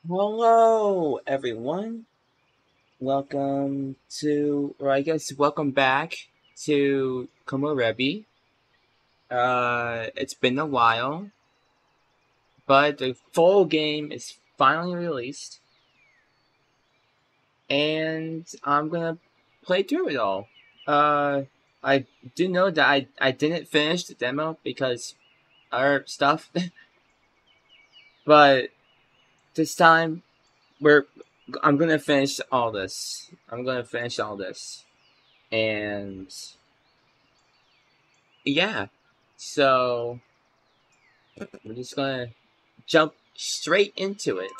Hello, everyone. Welcome back to Komorebi. It's been a while, but the full game is finally released, and I'm gonna play through it all. Uh, I do know that I didn't finish the demo because other stuff, but this time we're I'm gonna finish all this. And yeah, so we're just gonna jump straight into it.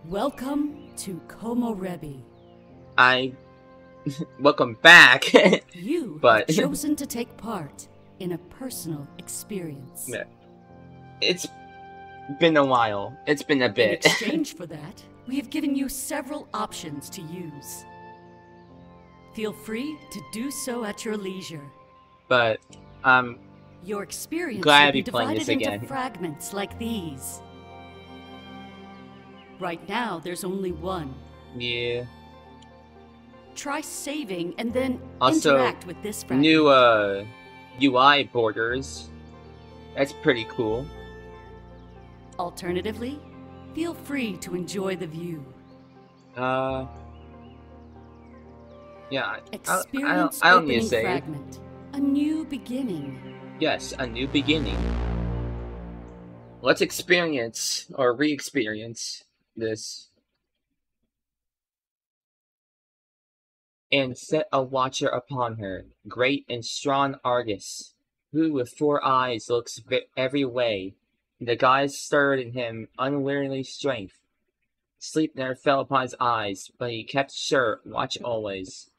Welcome to Komorebi. Welcome back. You But have chosen to take part in a personal experience. it's been a while. It's been a In bit. exchange for that, we have given you several options to use. Feel free to do so at your leisure. But Your experience glad will to be be playing divided this again. into fragments like these. Right now, there's only one. Yeah. Try saving and then Also, interact with this fragment. new UI borders. That's pretty cool. Alternatively, feel free to enjoy the view. Yeah. Experience I don't need opening to save. fragment. A new beginning. Yes, a new beginning. Let's experience or re-experience this. And set a watcher upon her, great and strong Argus, who with 4 eyes looks every way. The gods stirred in him unweariedly strength. Sleep never fell upon his eyes, but he kept sure watch always.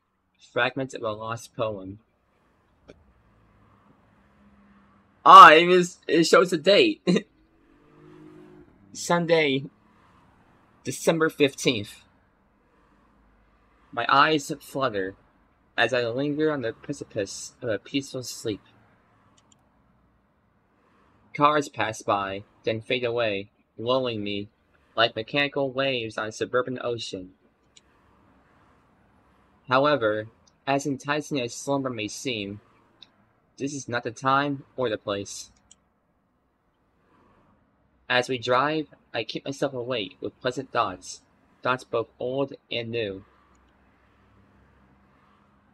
Fragment of a lost poem. It shows the date. Sunday, December 15th. My eyes flutter as I linger on the precipice of a peaceful sleep. Cars pass by, then fade away, lulling me like mechanical waves on a suburban ocean. However, as enticing as slumber may seem, this is not the time or the place. As we drive, I keep myself awake with pleasant thoughts both old and new.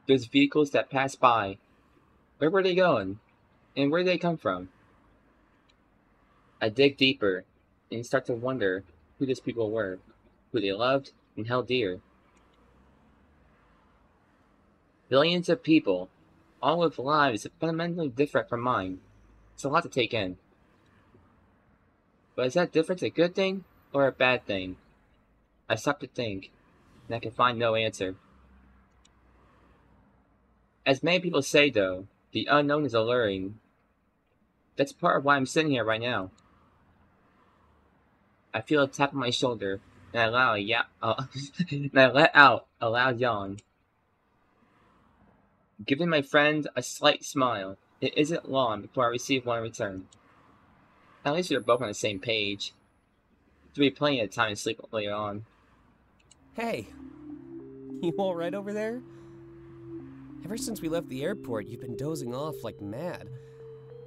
Those vehicles that pass by, where were they going? And where did they come from? I dig deeper and start to wonder who these people were, who they loved and held dear. Billions of people, all with lives fundamentally different from mine. It's a lot to take in. But is that difference a good thing or a bad thing? I stop to think, and I can find no answer. As many people say, though, the unknown is alluring. That's part of why I'm sitting here right now. I feel a tap on my shoulder, and and I let out a loud yawn. Giving my friend a slight smile, it isn't long before I receive one in return. At least we're both on the same page. There'll be plenty of time to sleep later on. Hey, you alright over there? Ever since we left the airport, you've been dozing off like mad.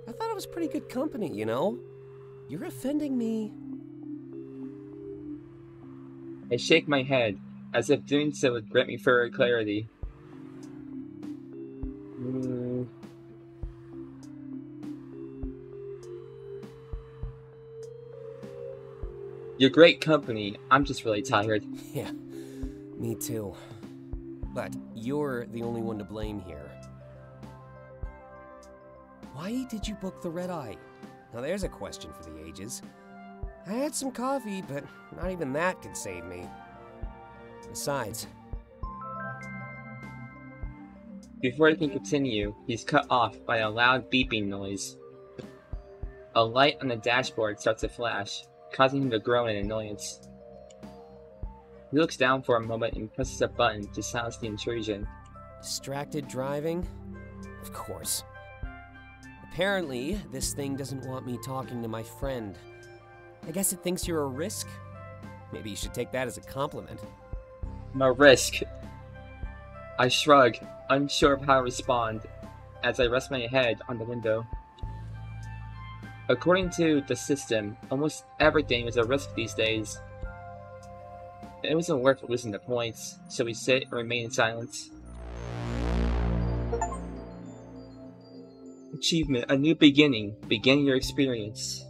I thought it was pretty good company, you know? You're offending me. I shake my head, as if doing so would grant me further clarity. You're great company. I'm just really tired. Yeah, me too. But you're the only one to blame here. Why did you book the red eye? Now there's a question for the ages. I had some coffee, but not even that could save me. Besides... Before I can continue, he's cut off by a loud beeping noise. A light on the dashboard starts to flash, causing him to groan in annoyance. He looks down for a moment and presses a button to silence the intrusion. Distracted driving? Of course. Apparently, this thing doesn't want me talking to my friend. I guess it thinks you're a risk? Maybe you should take that as a compliment. I'm a risk. I shrug, unsure of how to respond, as I rest my head on the window. According to the system, almost everything is a risk these days. It wasn't worth losing the points, so we sit and remain in silence. Achievement, a new beginning. Begin your experience.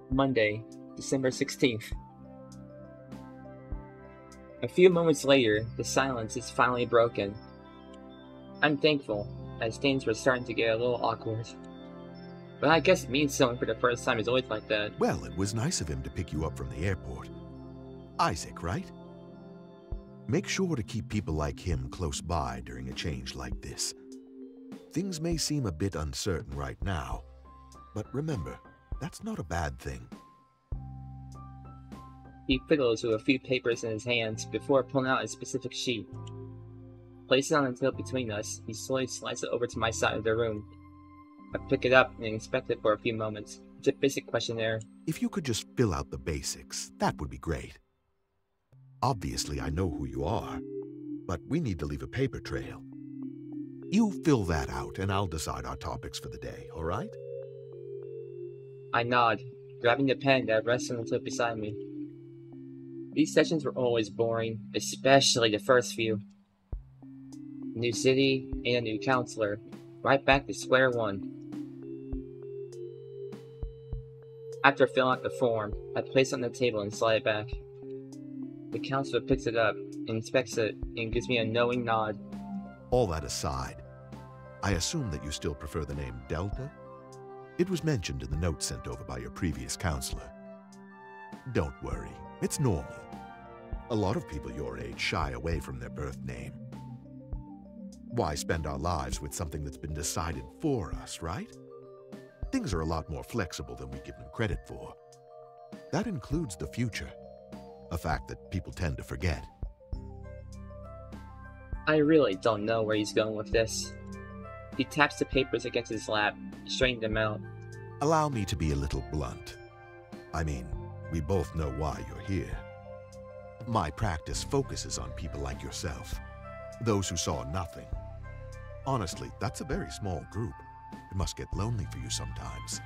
Monday, December 16th. A few moments later, the silence is finally broken. I'm thankful, as things were starting to get a little awkward. But I guess meeting someone for the first time is always like that. Well, it was nice of him to pick you up from the airport. Isaac, right? Make sure to keep people like him close by during a change like this. Things may seem a bit uncertain right now, but remember, that's not a bad thing. He fiddles with a few papers in his hands before pulling out a specific sheet. Place it on the table between us, he slowly slides it over to my side of the room. I pick it up and inspect it for a few moments. It's a basic questionnaire. If you could just fill out the basics, that would be great. Obviously, I know who you are, but we need to leave a paper trail. You fill that out, and I'll decide our topics for the day, all right? I nod, grabbing the pen that rests on the table beside me. These sessions were always boring, especially the first few. New city and a new counselor, right back to square one. After filling out the form, I place it on the table and slide it back. The counselor picks it up, inspects it, and gives me a knowing nod. All that aside, I assume that you still prefer the name Delta? It was mentioned in the note sent over by your previous counselor. Don't worry, it's normal. A lot of people your age shy away from their birth name. Why spend our lives with something that's been decided for us, right? Things are a lot more flexible than we give them credit for. That includes the future, a fact that people tend to forget. I really don't know where he's going with this. He taps the papers against his lap, straightening them out. Allow me to be a little blunt. I mean, we both know why you're here. My practice focuses on people like yourself, those who saw nothing. Honestly, that's a very small group. It must get lonely for you sometimes.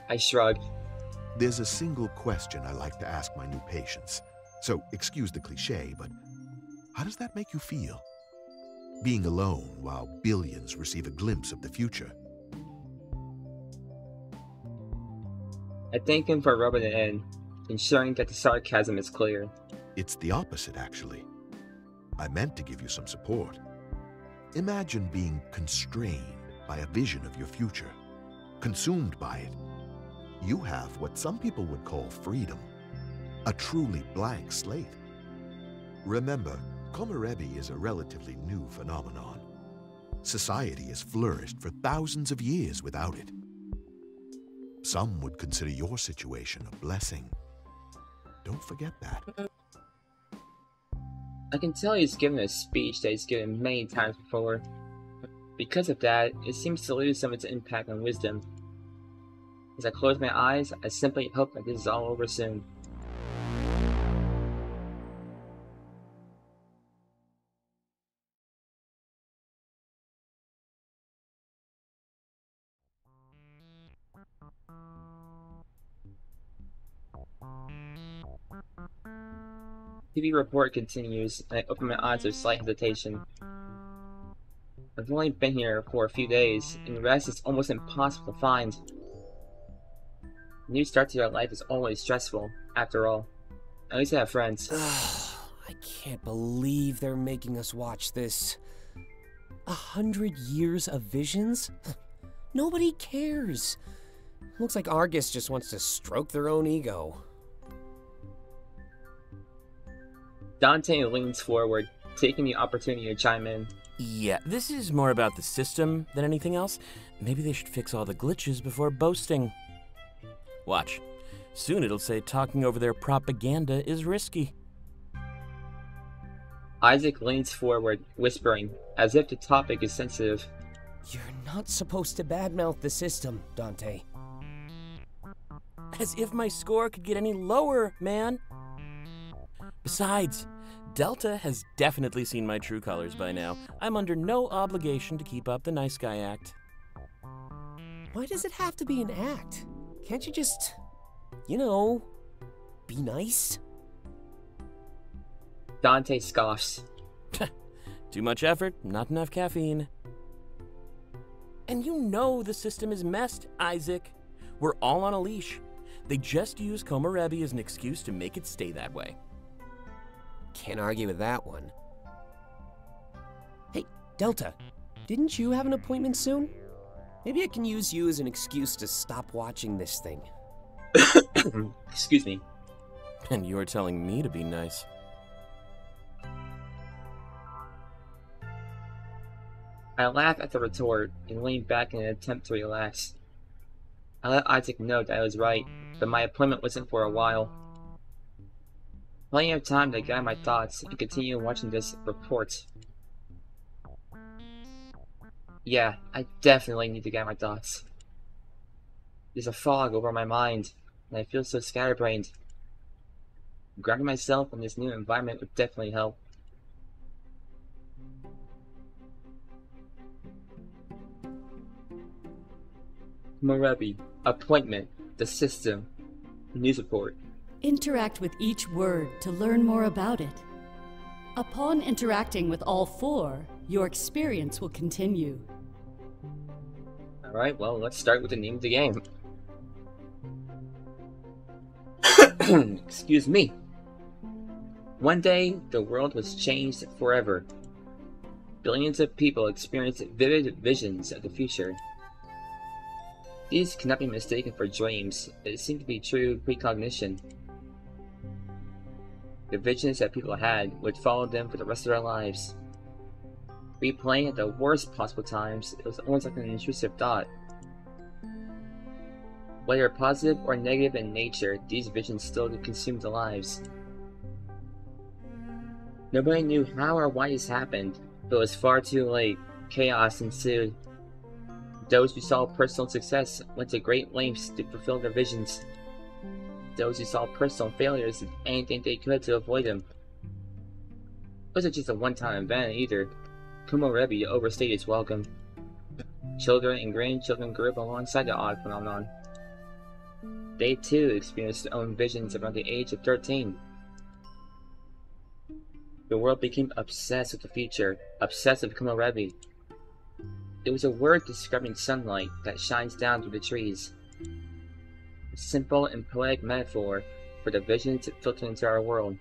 I shrug. There's a single question I like to ask my new patients. So, excuse the cliché, but how does that make you feel? Being alone while billions receive a glimpse of the future. I thank him for rubbing it in, ensuring that the sarcasm is clear. It's the opposite, actually. I meant to give you some support. Imagine being constrained by a vision of your future, consumed by it. You have what some people would call freedom, a truly blank slate. Remember, Komorebi is a relatively new phenomenon. Society has flourished for thousands of years without it. Some would consider your situation a blessing. Don't forget that. I can tell he's given a speech that he's given many times before. Because of that, it seems to lose some of its impact on wisdom. As I close my eyes, I simply hope that this is all over soon. TV report continues, and I open my eyes with slight hesitation. I've only been here for a few days, and rest is almost impossible to find. A new start to your life is always stressful, after all. At least I have friends. I can't believe they're making us watch this. 100 years of visions? Nobody cares. Looks like Argus just wants to stroke their own ego. Dante leans forward, taking the opportunity to chime in. Yeah, this is more about the system than anything else. Maybe they should fix all the glitches before boasting. Watch. Soon it'll say talking over their propaganda is risky. Isaac leans forward, whispering, as if the topic is sensitive. You're not supposed to badmouth the system, Dante. As if my score could get any lower, man. Besides, Delta has definitely seen my true colors by now. I'm under no obligation to keep up the nice guy act. Why does it have to be an act? Can't you just, you know, be nice? Dante scoffs. Too much effort, not enough caffeine. And you know the system is messed, Isaac. We're all on a leash. They just use Komorebi as an excuse to make it stay that way. Can't argue with that one. Hey, Delta, didn't you have an appointment soon? Maybe I can use you as an excuse to stop watching this thing. Excuse me. And you're telling me to be nice. I laugh at the retort and lean back in an attempt to relax. I let Isaac know that I was right, but my appointment wasn't for a while. Plenty of time to gather my thoughts and continue watching this report. Yeah, I definitely need to gather my thoughts. There's a fog over my mind, and I feel so scatterbrained. Grounding myself in this new environment would definitely help. Komorebi, appointment, the system, news report. Interact with each word to learn more about it. Upon interacting with all four, your experience will continue. Alright, well, let's start with the name of the game. Excuse me. One day, the world was changed forever. Billions of people experienced vivid visions of the future. These cannot be mistaken for dreams, it seemed to be true precognition. The visions that people had would follow them for the rest of their lives. Replaying at the worst possible times, it was almost like an intrusive thought. Whether positive or negative in nature, these visions still consumed the lives. Nobody knew how or why this happened, but it was far too late. Chaos ensued. Those who saw personal success went to great lengths to fulfill their visions. Those who saw personal failures did anything they could to avoid them. It wasn't just a one-time event either. Komorebi overstayed its welcome. Children and grandchildren grew up alongside the odd phenomenon. They too experienced their own visions around the age of 13. The world became obsessed with the future, obsessed with Komorebi. It was a word describing sunlight that shines down through the trees. A simple and poetic metaphor for the visions that filter into our world.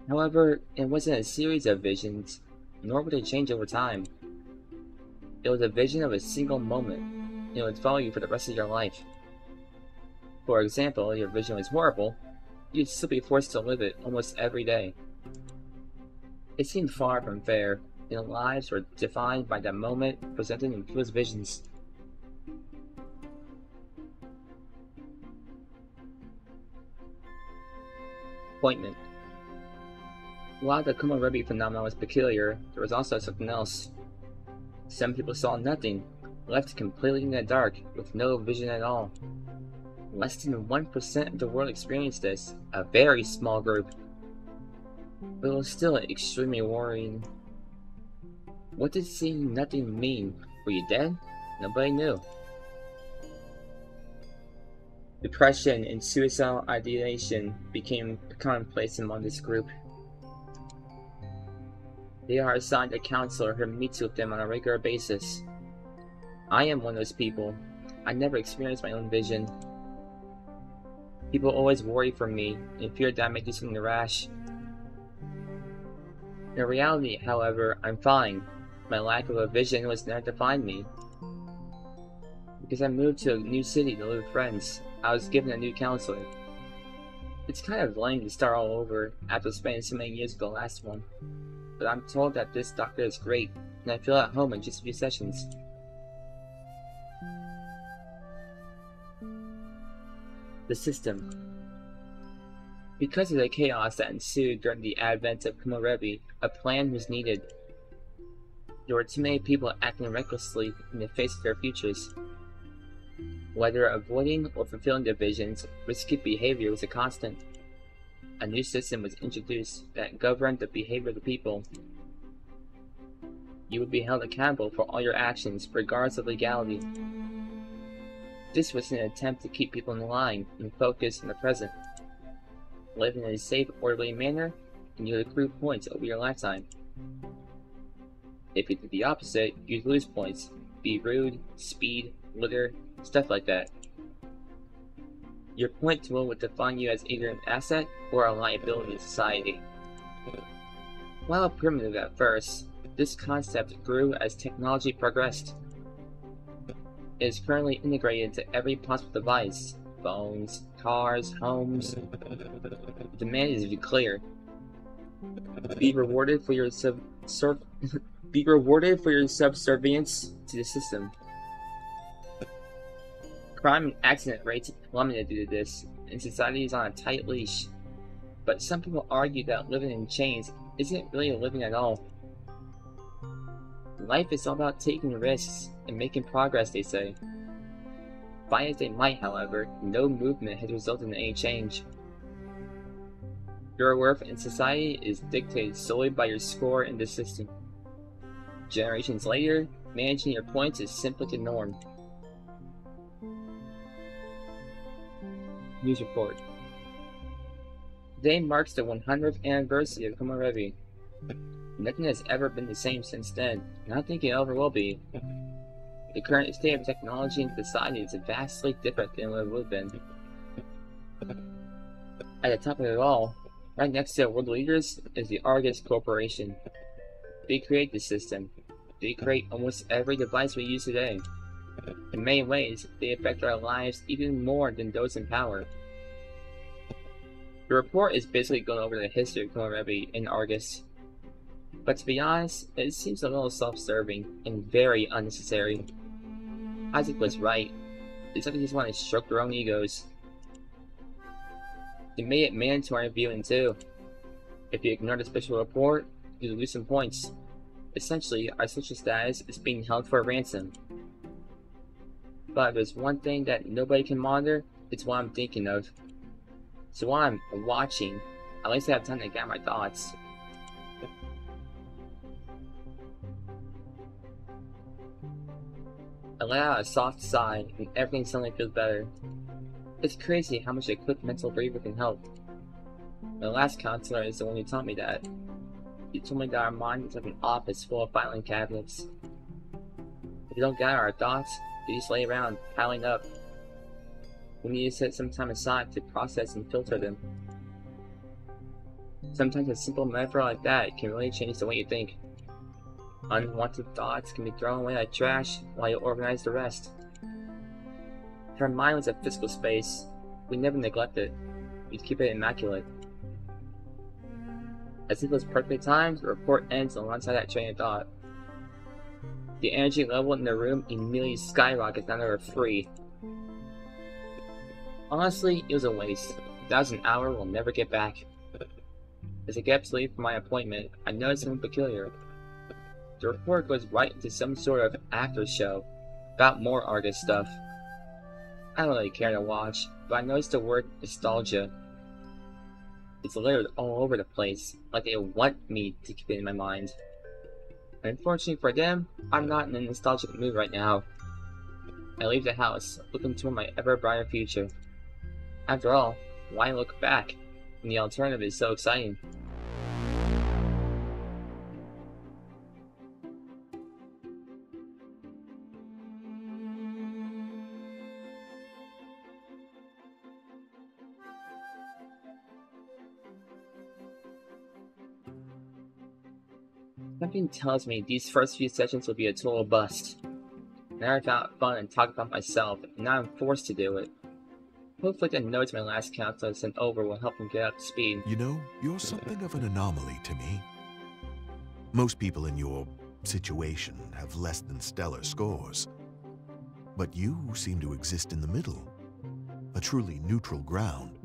However, it wasn't a series of visions, nor would it change over time. It was a vision of a single moment, and it would follow you for the rest of your life. For example, if your vision was horrible, you'd still be forced to live it almost every day. It seemed far from fair, and lives were defined by that moment presented in people's visions. Appointment. While the Komorebi phenomenon was peculiar, there was also something else. Some people saw nothing, left completely in the dark, with no vision at all. Less than 1% of the world experienced this, a very small group. But it was still extremely worrying. What did seeing nothing mean? Were you dead? Nobody knew. Depression and suicidal ideation became commonplace among this group. They are assigned a counselor who meets with them on a regular basis. I am one of those people. I never experienced my own vision. People always worry for me and fear that I may do something rash. In reality, however, I'm fine. My lack of a vision was never defined me. Because I moved to a new city to live with friends, I was given a new counselor. It's kind of lame to start all over after spending so many years with the last one. But I'm told that this doctor is great, and I feel at home in just a few sessions. The system. Because of the chaos that ensued during the advent of Komorebi, a plan was needed. There were too many people acting recklessly in the face of their futures. Whether avoiding or fulfilling their visions, risky behavior was a constant. A new system was introduced that governed the behavior of the people. You would be held accountable for all your actions, regardless of legality. This was an attempt to keep people in line and focused on the present. Live in a safe, orderly manner, and you would accrue points over your lifetime. If you did the opposite, you'd lose points. Be rude, speed, litter, stuff like that. Your point tool would define you as either an asset or a liability in society. While primitive at first, this concept grew as technology progressed. It is currently integrated into every possible device: phones, cars, homes. The demand is clear. Be rewarded for your subservience to the system. Crime and accident rates plummeted due to this, and society is on a tight leash. But some people argue that living in chains isn't really living at all. Life is all about taking risks and making progress, they say. Fight as they might, however, no movement has resulted in any change. Your worth in society is dictated solely by your score in the system. Generations later, managing your points is simply the norm. News report. Today marks the 100th anniversary of Komorebi. Nothing has ever been the same since then, and I don't think it ever will be. The current state of technology and society is vastly different than what it would have been. At the top of it all, right next to the world leaders, is the Argus Corporation. They create the system. They create almost every device we use today. In many ways, they affect our lives even more than those in power. The report is basically going over the history of Komorebi and Argus. But to be honest, it seems a little self-serving and very unnecessary. Isaac was right. It's like they just want to stroke their own egos. They made it mandatory viewing too. If you ignore the special report, you lose some points. Essentially, our social status is being held for ransom. But if there's one thing that nobody can monitor, it's what I'm thinking of. So while I'm watching, at least I have time to gather my thoughts. I let out a soft sigh, and everything suddenly feels better. It's crazy how much a quick mental breather can help. My last counselor is the one who taught me that. He told me that our mind is like an office full of filing cabinets. If we don't gather our thoughts, they just lay around, piling up. We need to set some time aside to process and filter them. Sometimes a simple metaphor like that can really change the way you think. Unwanted thoughts can be thrown away like trash while you organize the rest. If our mind was a physical space, we never neglect it. We'd keep it immaculate. As if it was perfectly timed, the report ends alongside that train of thought. The energy level in the room immediately skyrockets now that we're free. Honestly, it was a waste. That was an hour we'll never get back. As I get up to leave for my appointment, I noticed something peculiar. The report goes right into some sort of after show about more Argus stuff. I don't really care to watch, but I noticed the word nostalgia. It's littered all over the place, like they want me to keep it in my mind. Unfortunately for them, I'm not in a nostalgic mood right now. I leave the house, looking toward my ever brighter future. After all, why look back when the alternative is so exciting? Something tells me these first few sessions will be a total bust. Now I found it fun and talked about myself, and now I'm forced to do it. Hopefully the notes my last counselor sent over will help him get up to speed. You know, you're something of an anomaly to me. Most people in your situation have less than stellar scores. But you seem to exist in the middle, a truly neutral ground.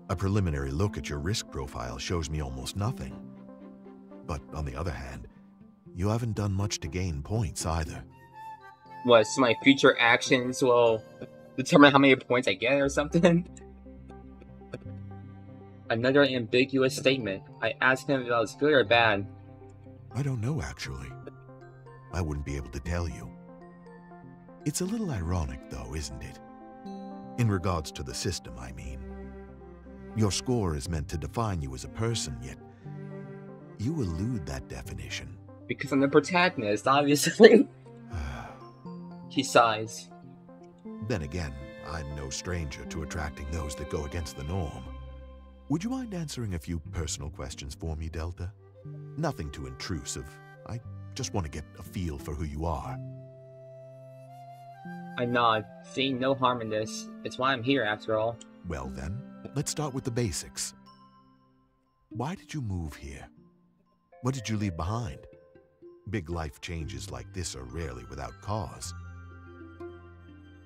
A preliminary look at your risk profile shows me almost nothing. But on the other hand, you haven't done much to gain points either. What, so my future actions will determine how many points I get or something? Another ambiguous statement. I asked him if that was good or bad. I don't know, actually. I wouldn't be able to tell you. It's a little ironic, though, isn't it? In regards to the system, I mean. Your score is meant to define you as a person, yet you elude that definition. Because I'm the protagonist, obviously. He sighs. Then again, I'm no stranger to attracting those that go against the norm. Would you mind answering a few personal questions for me, Delta? Nothing too intrusive. I just want to get a feel for who you are. I nod, seeing no harm in this. It's why I'm here, after all. Well then, let's start with the basics. Why did you move here? What did you leave behind? Big life changes like this are rarely without cause.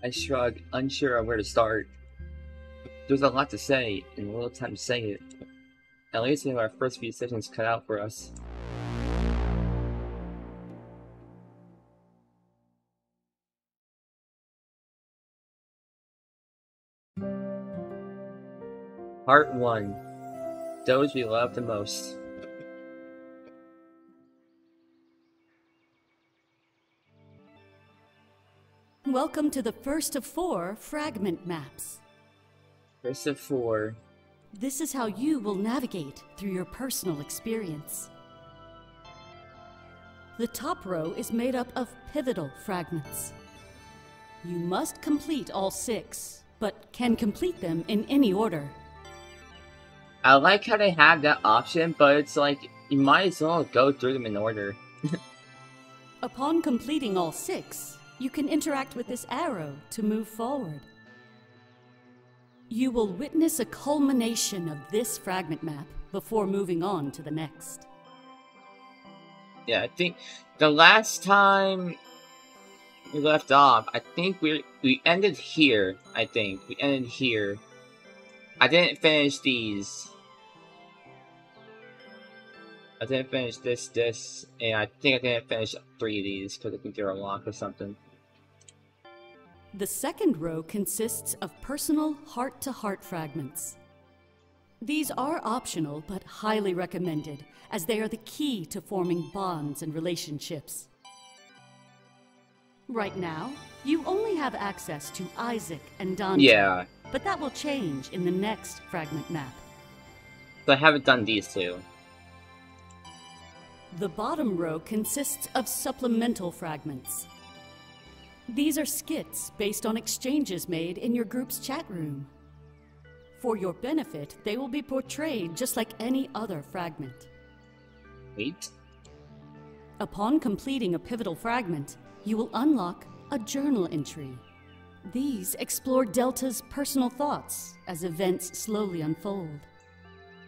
I shrug, unsure of where to start. There's a lot to say, and a little time to say it. At least we have our first few sessions cut out for us. Part 1. Those we love the most. Welcome to the first of 4 fragment maps. First of 4. This is how you will navigate through your personal experience. The top row is made up of pivotal fragments. You must complete all 6, but can complete them in any order. I like how they have that option, but it's like, you might as well go through them in order. Upon completing all 6, you can interact with this arrow to move forward. You will witness a culmination of this fragment map before moving on to the next. Yeah, I think the last time we left off, I think we ended here. I think we ended here. I didn't finish these. I didn't finish this, and I think I didn't finish 3 of these because I think they're a lock or something. The second row consists of personal heart-to-heart fragments. These are optional but highly recommended, as they are the key to forming bonds and relationships. Right now, you only have access to Isaac and Dante. Yeah. But that will change in the next fragment map. So I haven't done these 2. The bottom row consists of supplemental fragments. These are skits based on exchanges made in your group's chat room. For your benefit, they will be portrayed just like any other fragment. Wait. Upon completing a pivotal fragment, you will unlock a journal entry. These explore Delta's personal thoughts as events slowly unfold.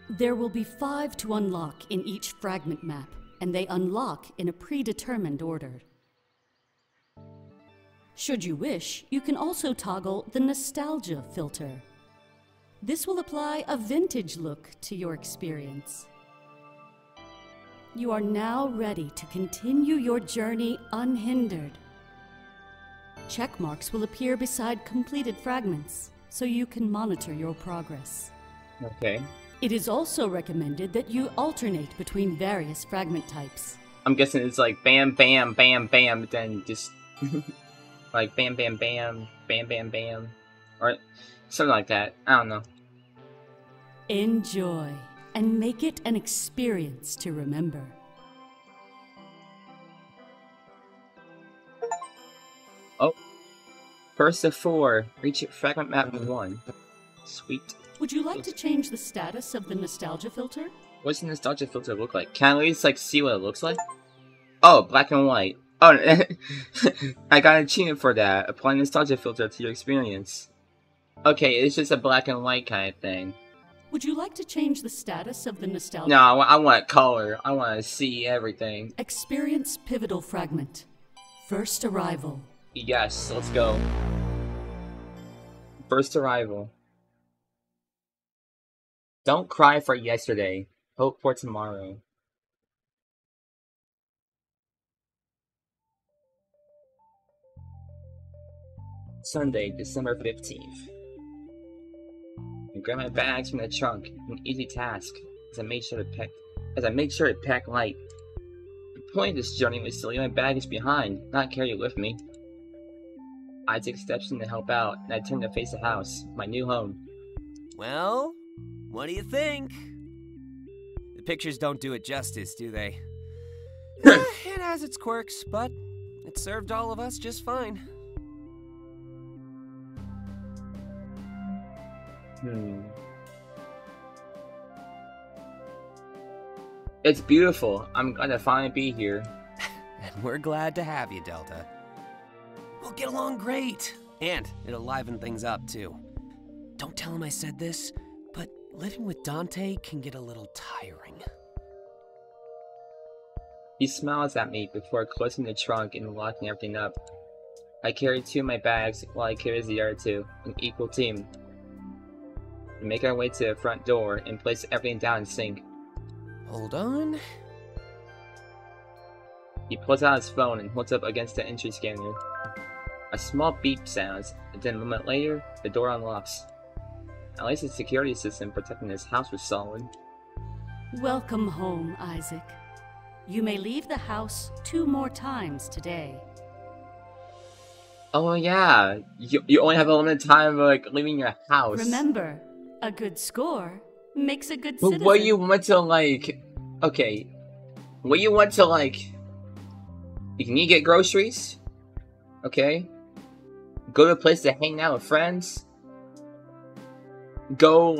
There will be 5 to unlock in each fragment map, and they unlock in a predetermined order. Should you wish, you can also toggle the nostalgia filter. This will apply a vintage look to your experience. You are now ready to continue your journey unhindered. Check marks will appear beside completed fragments, so you can monitor your progress. Okay. It is also recommended that you alternate between various fragment types. I'm guessing it's like bam, bam, bam, bam, then just like bam, bam, bam, bam, bam, bam, or something like that. I don't know. Enjoy, and make it an experience to remember. Oh. First of 4. Reach fragment map 1. Sweet. Would you like to change the status of the nostalgia filter? What's the nostalgia filter look like? Can I at least like see what it looks like? Oh, black and white. Oh, I got an achievement for that. Apply nostalgia filter to your experience. Okay, it's just a black and white kind of thing. Would you like to change the status of the nostalgia? No, I want color. I want to see everything. Experience pivotal fragment. First arrival. Yes, let's go. First arrival. Don't cry for yesterday. Hope for tomorrow. Sunday, December 15th. I grab my bags from the trunk, an easy task, as I make sure to pack light. The point of this journey was to leave my baggage behind, not carry it with me. Isaac steps in to help out, and I turn to face the house, my new home. Well, what do you think? The pictures don't do it justice, do they? It has its quirks, but it served all of us just fine. It's beautiful. I'm glad to finally be here. And we're glad to have you, Delta. We'll get along great. And it'll liven things up, too. Don't tell him I said this, but living with Dante can get a little tiring. He smiles at me before closing the trunk and locking everything up. I carry 2 of my bags while he carries the other 2, an equal team. We make our way to the front door and place everything down in sync. Hold on. He pulls out his phone and holds up against the entry scanner. A small beep sounds, and then a moment later, the door unlocks. At least the security system protecting this house was solid. Welcome home, Isaac. You may leave the house 2 more times today. Oh yeah, you only have a limited time of leaving your house. Remember, a good score makes a good But citizen. what you want to okay, what you want to you can get groceries, okay? Go to a place to hang out with friends. Go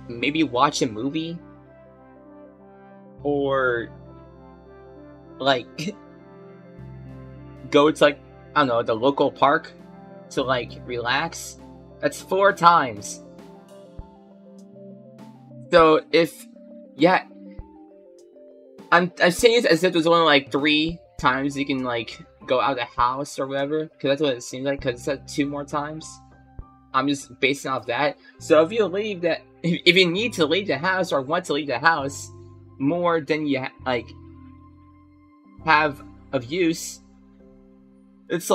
maybe watch a movie. Or go to I don't know, the local park to relax. That's 4 times. So I'm saying this as if there's only 3 times you can go out of the house or whatever, because that's what it seems like. Because it said 2 more times. I'm just basing off that. So if you if you need to leave the house or want to leave the house more than you have of use, it's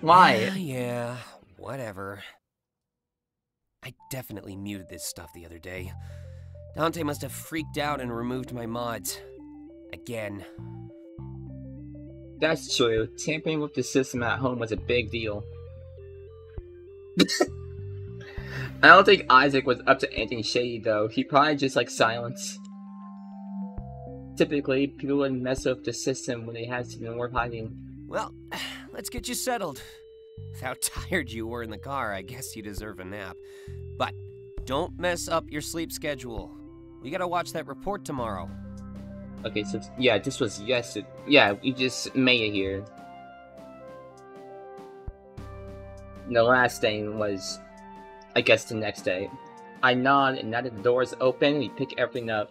why? Yeah, whatever. I definitely muted this stuff the other day. Dante must have freaked out and removed my mods. Again. That's true. Tampering with the system at home was a big deal. I don't think Isaac was up to anything shady though. He probably just silence. Typically, people wouldn't mess with the system when they had something worth hiding. Well, let's get you settled. With how tired you were in the car, I guess you deserve a nap. But don't mess up your sleep schedule. We gotta watch that report tomorrow. Okay, so yeah, this was yesterday. Yeah, we just made it here. The last thing was, I guess, the next day. I nod, and now that the door is open, we pick everything up.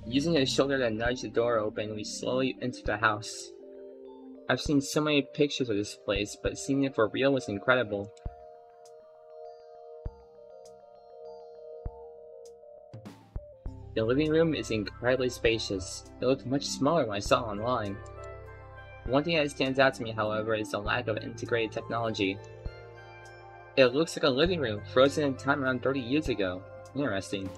Using his shoulder to nudge the door open, we slowly enter the house. I've seen so many pictures of this place, but seeing it for real was incredible. The living room is incredibly spacious. It looked much smaller when I saw it online. One thing that stands out to me, however, is the lack of integrated technology. It looks like a living room frozen in time around 30 years ago. Interesting.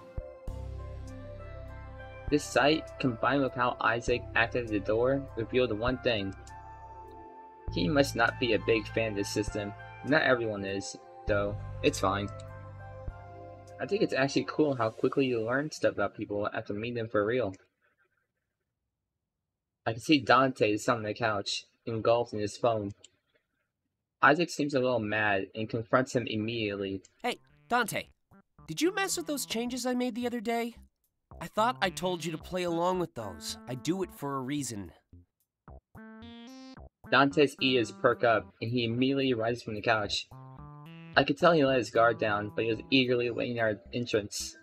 This sight, combined with how Isaac acted at the door, revealed one thing. He must not be a big fan of this system. Not everyone is, though. It's fine. I think it's actually cool how quickly you learn stuff about people after meeting them for real. I can see Dante sitting on the couch, engulfed in his phone. Isaac seems a little mad and confronts him immediately. Hey, Dante, did you mess with those changes I made the other day? I thought I told you to play along with those. I do it for a reason. Dante's ears perk up, and he immediately rises from the couch. I could tell he let his guard down, but he was eagerly awaiting our entrance.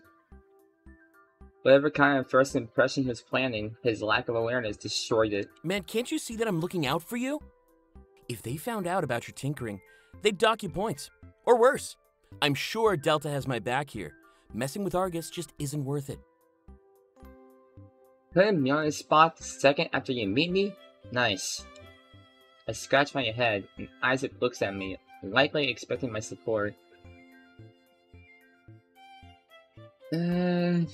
Whatever kind of first impression he was planning, his lack of awareness destroyed it. Man, can't you see that I'm looking out for you? If they found out about your tinkering, they'd dock you points. Or worse, I'm sure Delta has my back here. Messing with Argus just isn't worth it. Putting me on the spot the second after you meet me? Nice. I scratch my head, and Isaac looks at me, likely expecting my support. I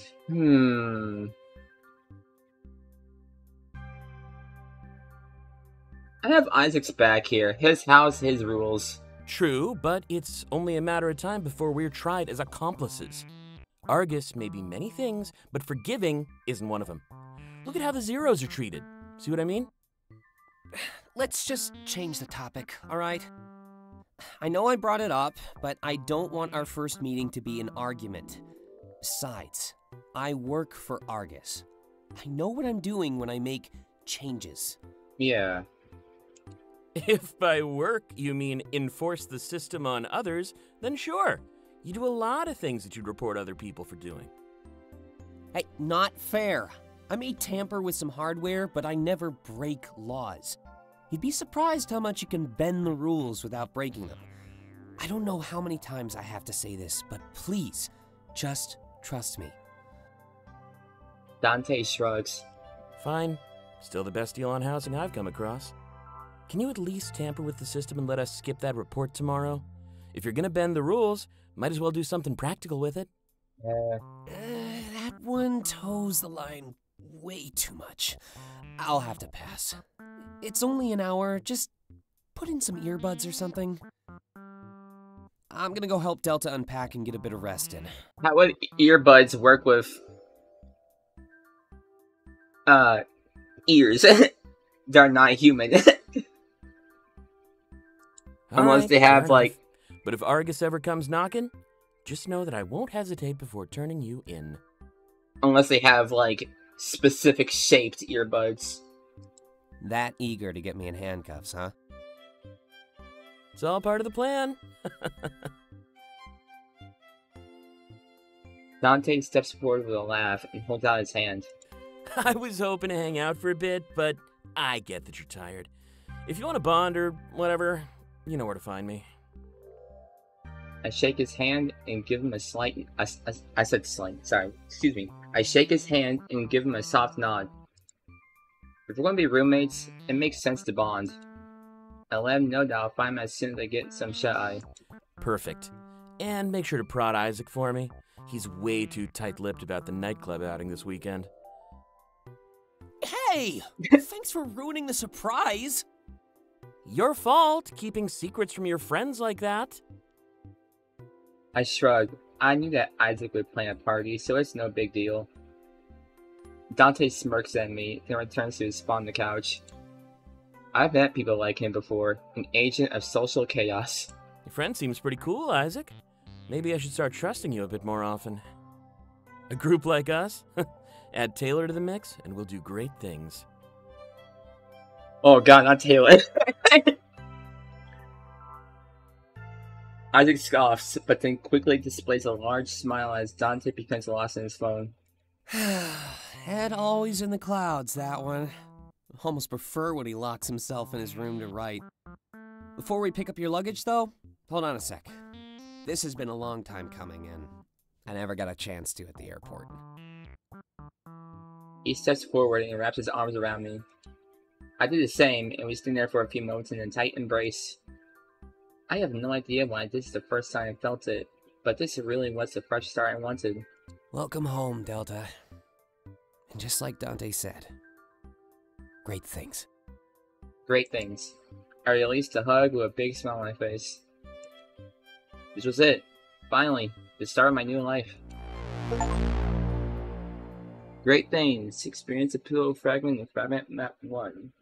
have Isaac's back here. His house, his rules. True, but it's only a matter of time before we're tried as accomplices. Argus may be many things, but forgiving isn't one of them. Look at how the Zeros are treated. See what I mean? Let's just change the topic, all right? I know I brought it up, but I don't want our first meeting to be an argument. Besides, I work for Argus. I know what I'm doing when I make changes. Yeah. If by work you mean enforce the system on others, then sure. You do a lot of things that you'd report other people for doing. Hey, not fair. I may tamper with some hardware, but I never break laws. You'd be surprised how much you can bend the rules without breaking them. I don't know how many times I have to say this, but please, just trust me. Dante shrugs. Fine. Still the best deal on housing I've come across. Can you at least tamper with the system and let us skip that report tomorrow? If you're gonna bend the rules, might as well do something practical with it. That one toes the line way too much. I'll have to pass. It's only an hour. Just put in some earbuds or something. I'm gonna go help Delta unpack and get a bit of rest in. How would earbuds work with ears? They're not human. Unless Alright, they have, fair like... enough. But if Argus ever comes knocking, just know that I won't hesitate before turning you in. Unless they have, like, specific shaped earbuds. That eager to get me in handcuffs, huh? It's all part of the plan. Dante steps forward with a laugh and holds out his hand. I was hoping to hang out for a bit, but I get that you're tired. If you want to bond or whatever, you know where to find me. I shake his hand and give him a slight... I said slight, sorry, excuse me. I shake his hand and give him a soft nod. If we're going to be roommates, it makes sense to bond. I let him know that I'll find him as soon as I get some shut-eye. Perfect. And make sure to prod Isaac for me. He's way too tight-lipped about the nightclub outing this weekend. Hey! Thanks for ruining the surprise! Your fault, keeping secrets from your friends like that. I shrug. I knew that Isaac would plan a party, so it's no big deal. Dante smirks at me, then returns to his spot on the couch. I've met people like him before, an agent of social chaos. Your friend seems pretty cool, Isaac. Maybe I should start trusting you a bit more often. A group like us? Add Taylor to the mix, and we'll do great things. Oh god, not Taylor. Isaac scoffs, but then quickly displays a large smile as Dante becomes lost in his phone. Head always in the clouds, that one. Almost prefer when he locks himself in his room to write. Before we pick up your luggage, though, hold on a sec. This has been a long time coming, and I never got a chance to at the airport. He steps forward and wraps his arms around me. I do the same, and we stand there for a few moments in a tight embrace. I have no idea why this is the first time I felt it, but this really was the fresh start I wanted. Welcome home, Delta. And just like Dante said, great things. Great things. I released a hug with a big smile on my face. This was it. Finally, the start of my new life. Great things. Experience a pillow fragment in fragment map 1.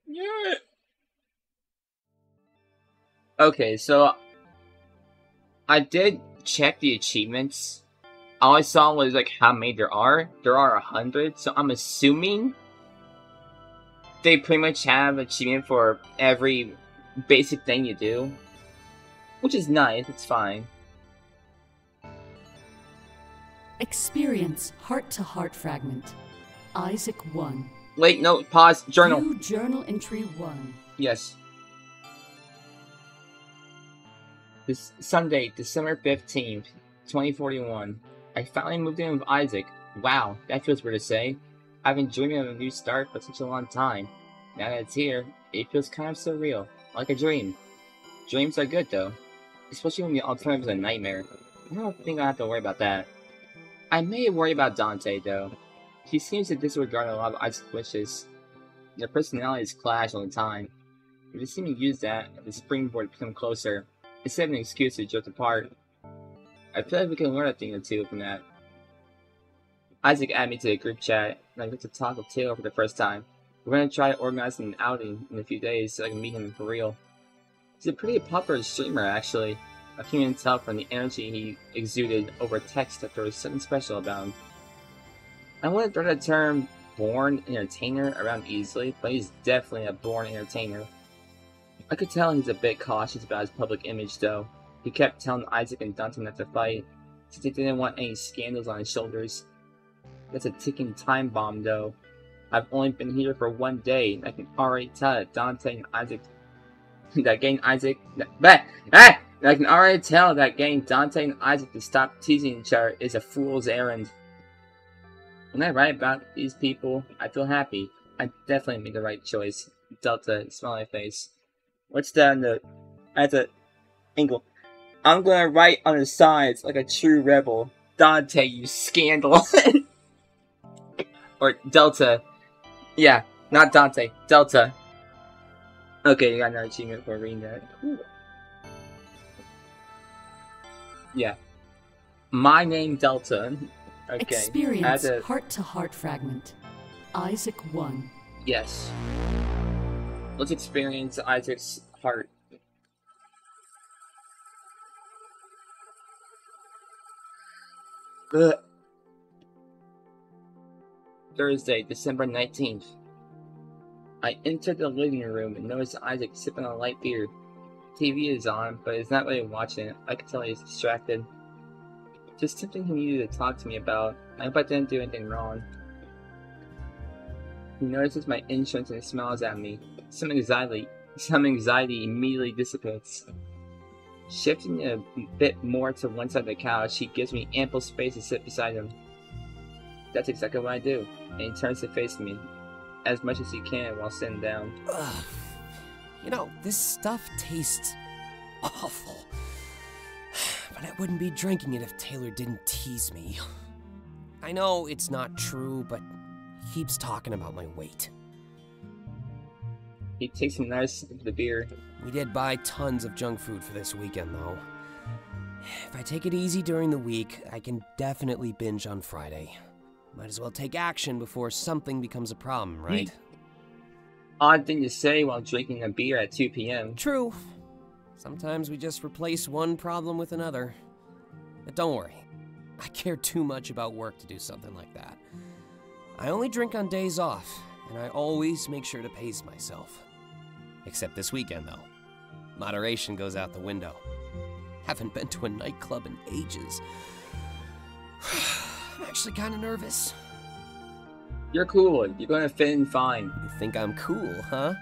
Yeah. Okay, so I did check the achievements. All I saw was like how many there are. There are 100, so I'm assuming they pretty much have achievement for every basic thing you do, which is nice. It's fine. Experience heart-to-heart fragment. Isaac 1. Wait, no, pause. Journal. View journal entry 1. Yes. This Sunday, December 15th, 2041. I finally moved in with Isaac. Wow, that feels weird to say. I've been dreaming of a new start for such a long time. Now that it's here, it feels kind of surreal, like a dream. Dreams are good though, especially when the alternative is a nightmare. I don't think I have to worry about that. I may worry about Dante though. He seems to disregard a lot of Isaac's wishes. Their personalities clash all the time. If they seem to use that as a springboard to become closer, instead of an excuse to drift apart. I feel like we can learn a thing or two from that. Isaac added me to the group chat, and I get to talk with Taylor for the first time. We're gonna try organizing an outing in a few days so I can meet him for real. He's a pretty popular streamer, actually. I can even tell from the energy he exuded over text that there was something special about him. I wouldn't throw the term born entertainer around easily, but he's definitely a born entertainer. I could tell he's a bit cautious about his public image, though. He kept telling Isaac and Dante not to fight, since he didn't want any scandals on his shoulders. That's a ticking time bomb, though. I've only been here for 1 day, and I can already tell that Dante and Isaac... I can already tell that getting Dante and Isaac to stop teasing each other is a fool's errand. When I write about these people, I feel happy. I definitely made the right choice. Delta, smiley face. What's that in the... At the angle? I'm gonna write on the sides like a true rebel. Dante, you scandal. Or Delta. Yeah, not Dante. Delta. Okay, you got another achievement for reading that. Cool. Yeah. My name Delta. Okay. Experience heart-to-heart fragment. Isaac 1. Yes. Let's experience Isaac's heart. Ugh. Thursday, December 19th. I entered the living room and noticed Isaac sipping on a light beer. TV is on, but he's not really watching it. I can tell he's distracted. Just something he needed to talk to me about. I hope I didn't do anything wrong. He notices my entrance and smiles at me. Some anxiety immediately dissipates. Shifting a bit more to one side of the couch, he gives me ample space to sit beside him. That's exactly what I do, and he turns to face me, as much as he can while sitting down. Ugh. You know, this stuff tastes awful. But I wouldn't be drinking it if Taylor didn't tease me. I know it's not true, but he keeps talking about my weight. He takes a nice sip of the beer. We did buy tons of junk food for this weekend, though. If I take it easy during the week, I can definitely binge on Friday. Might as well take action before something becomes a problem, right? Odd thing to say while drinking a beer at 2 p.m. True. Sometimes we just replace one problem with another. But don't worry. I care too much about work to do something like that. I only drink on days off, and I always make sure to pace myself. Except this weekend, though. Moderation goes out the window. Haven't been to a nightclub in ages. I'm actually kind of nervous. You're cool. You're gonna fit in fine. You think I'm cool, huh?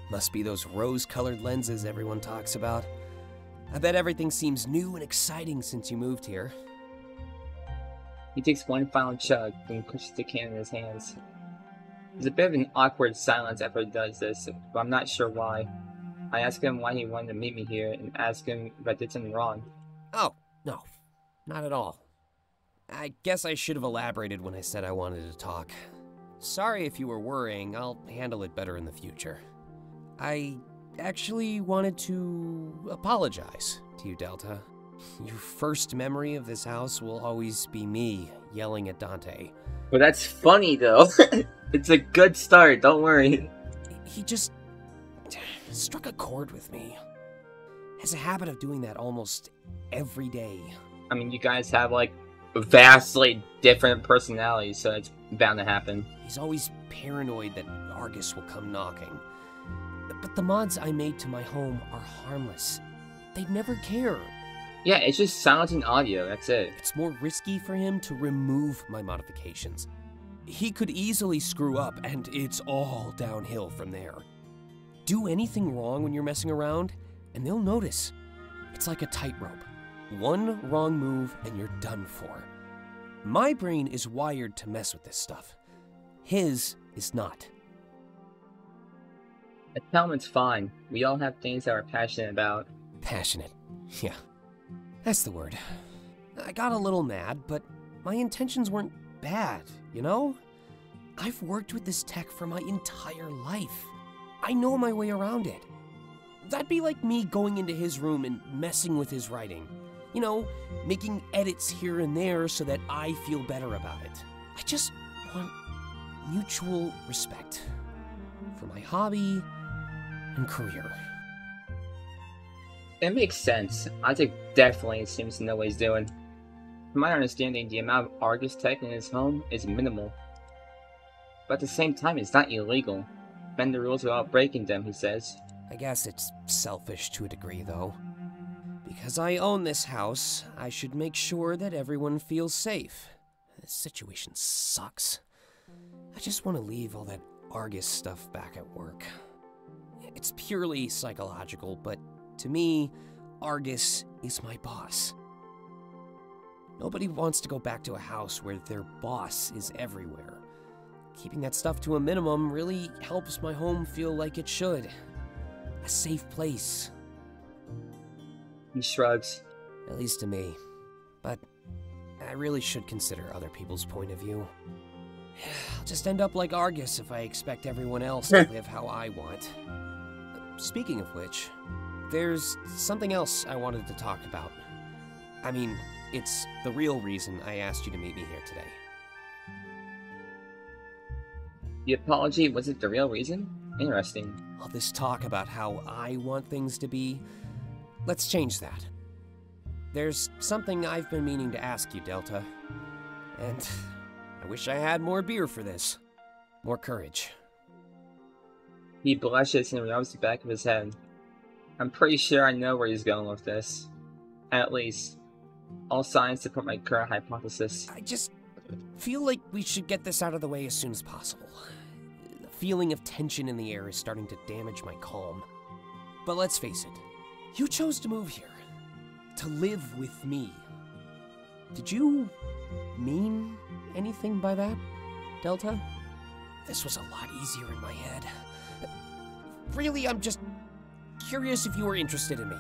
Must be those rose-colored lenses everyone talks about. I bet everything seems new and exciting since you moved here. He takes one final chug and pushes the can in his hands. There's a bit of an awkward silence after he does this, but I'm not sure why. I ask him why he wanted to meet me here and ask him if I did something wrong. Oh, no. Not at all. I guess I should have elaborated when I said I wanted to talk. Sorry if you were worrying. I'll handle it better in the future. I actually wanted to apologize to you, Delta. Your first memory of this house will always be me yelling at Dante. But that's funny, though. It's a good start, don't worry. He just struck a chord with me. Has a habit of doing that almost every day. I mean, you guys have, like, vastly different personalities, so it's bound to happen. He's always paranoid that Argus will come knocking. But the mods I made to my home are harmless. They'd never care. Yeah, it's just silencing audio, that's it. It's more risky for him to remove my modifications. He could easily screw up, and it's all downhill from there. Do anything wrong when you're messing around, and they'll notice. It's like a tightrope. One wrong move and you're done for. My brain is wired to mess with this stuff. His is not. Tell him it's fine. We all have things that we're passionate about. Passionate. Yeah, that's the word. I got a little mad, but my intentions weren't bad, you know? I've worked with this tech for my entire life. I know my way around it. That'd be like me going into his room and messing with his writing. You know, making edits here and there so that I feel better about it. I just want mutual respect for my hobby and career. It makes sense. Isaac definitely seems to know what he's doing. From my understanding, the amount of Argus tech in his home is minimal. But at the same time, it's not illegal. Bend the rules without breaking them, he says. I guess it's selfish to a degree, though. Because I own this house, I should make sure that everyone feels safe. This situation sucks. I just want to leave all that Argus stuff back at work. It's purely psychological, but to me, Argus is my boss. Nobody wants to go back to a house where their boss is everywhere. Keeping that stuff to a minimum really helps my home feel like it should. A safe place. He shrugs. At least to me. But I really should consider other people's point of view. I'll just end up like Argus if I expect everyone else to live how I want. Speaking of which, there's something else I wanted to talk about. I mean, it's the real reason I asked you to meet me here today. The apology wasn't the real reason? Interesting. All this talk about how I want things to be, let's change that. There's something I've been meaning to ask you, Delta. And I wish I had more beer for this. More courage. He blushes and rubs the back of his head. I'm pretty sure I know where he's going with this. At least, all signs support my current hypothesis. I just feel like we should get this out of the way as soon as possible. The feeling of tension in the air is starting to damage my calm. But let's face it, you chose to move here. To live with me. Did you mean anything by that, Delta? This was a lot easier in my head. Really, I'm just curious if you were interested in me.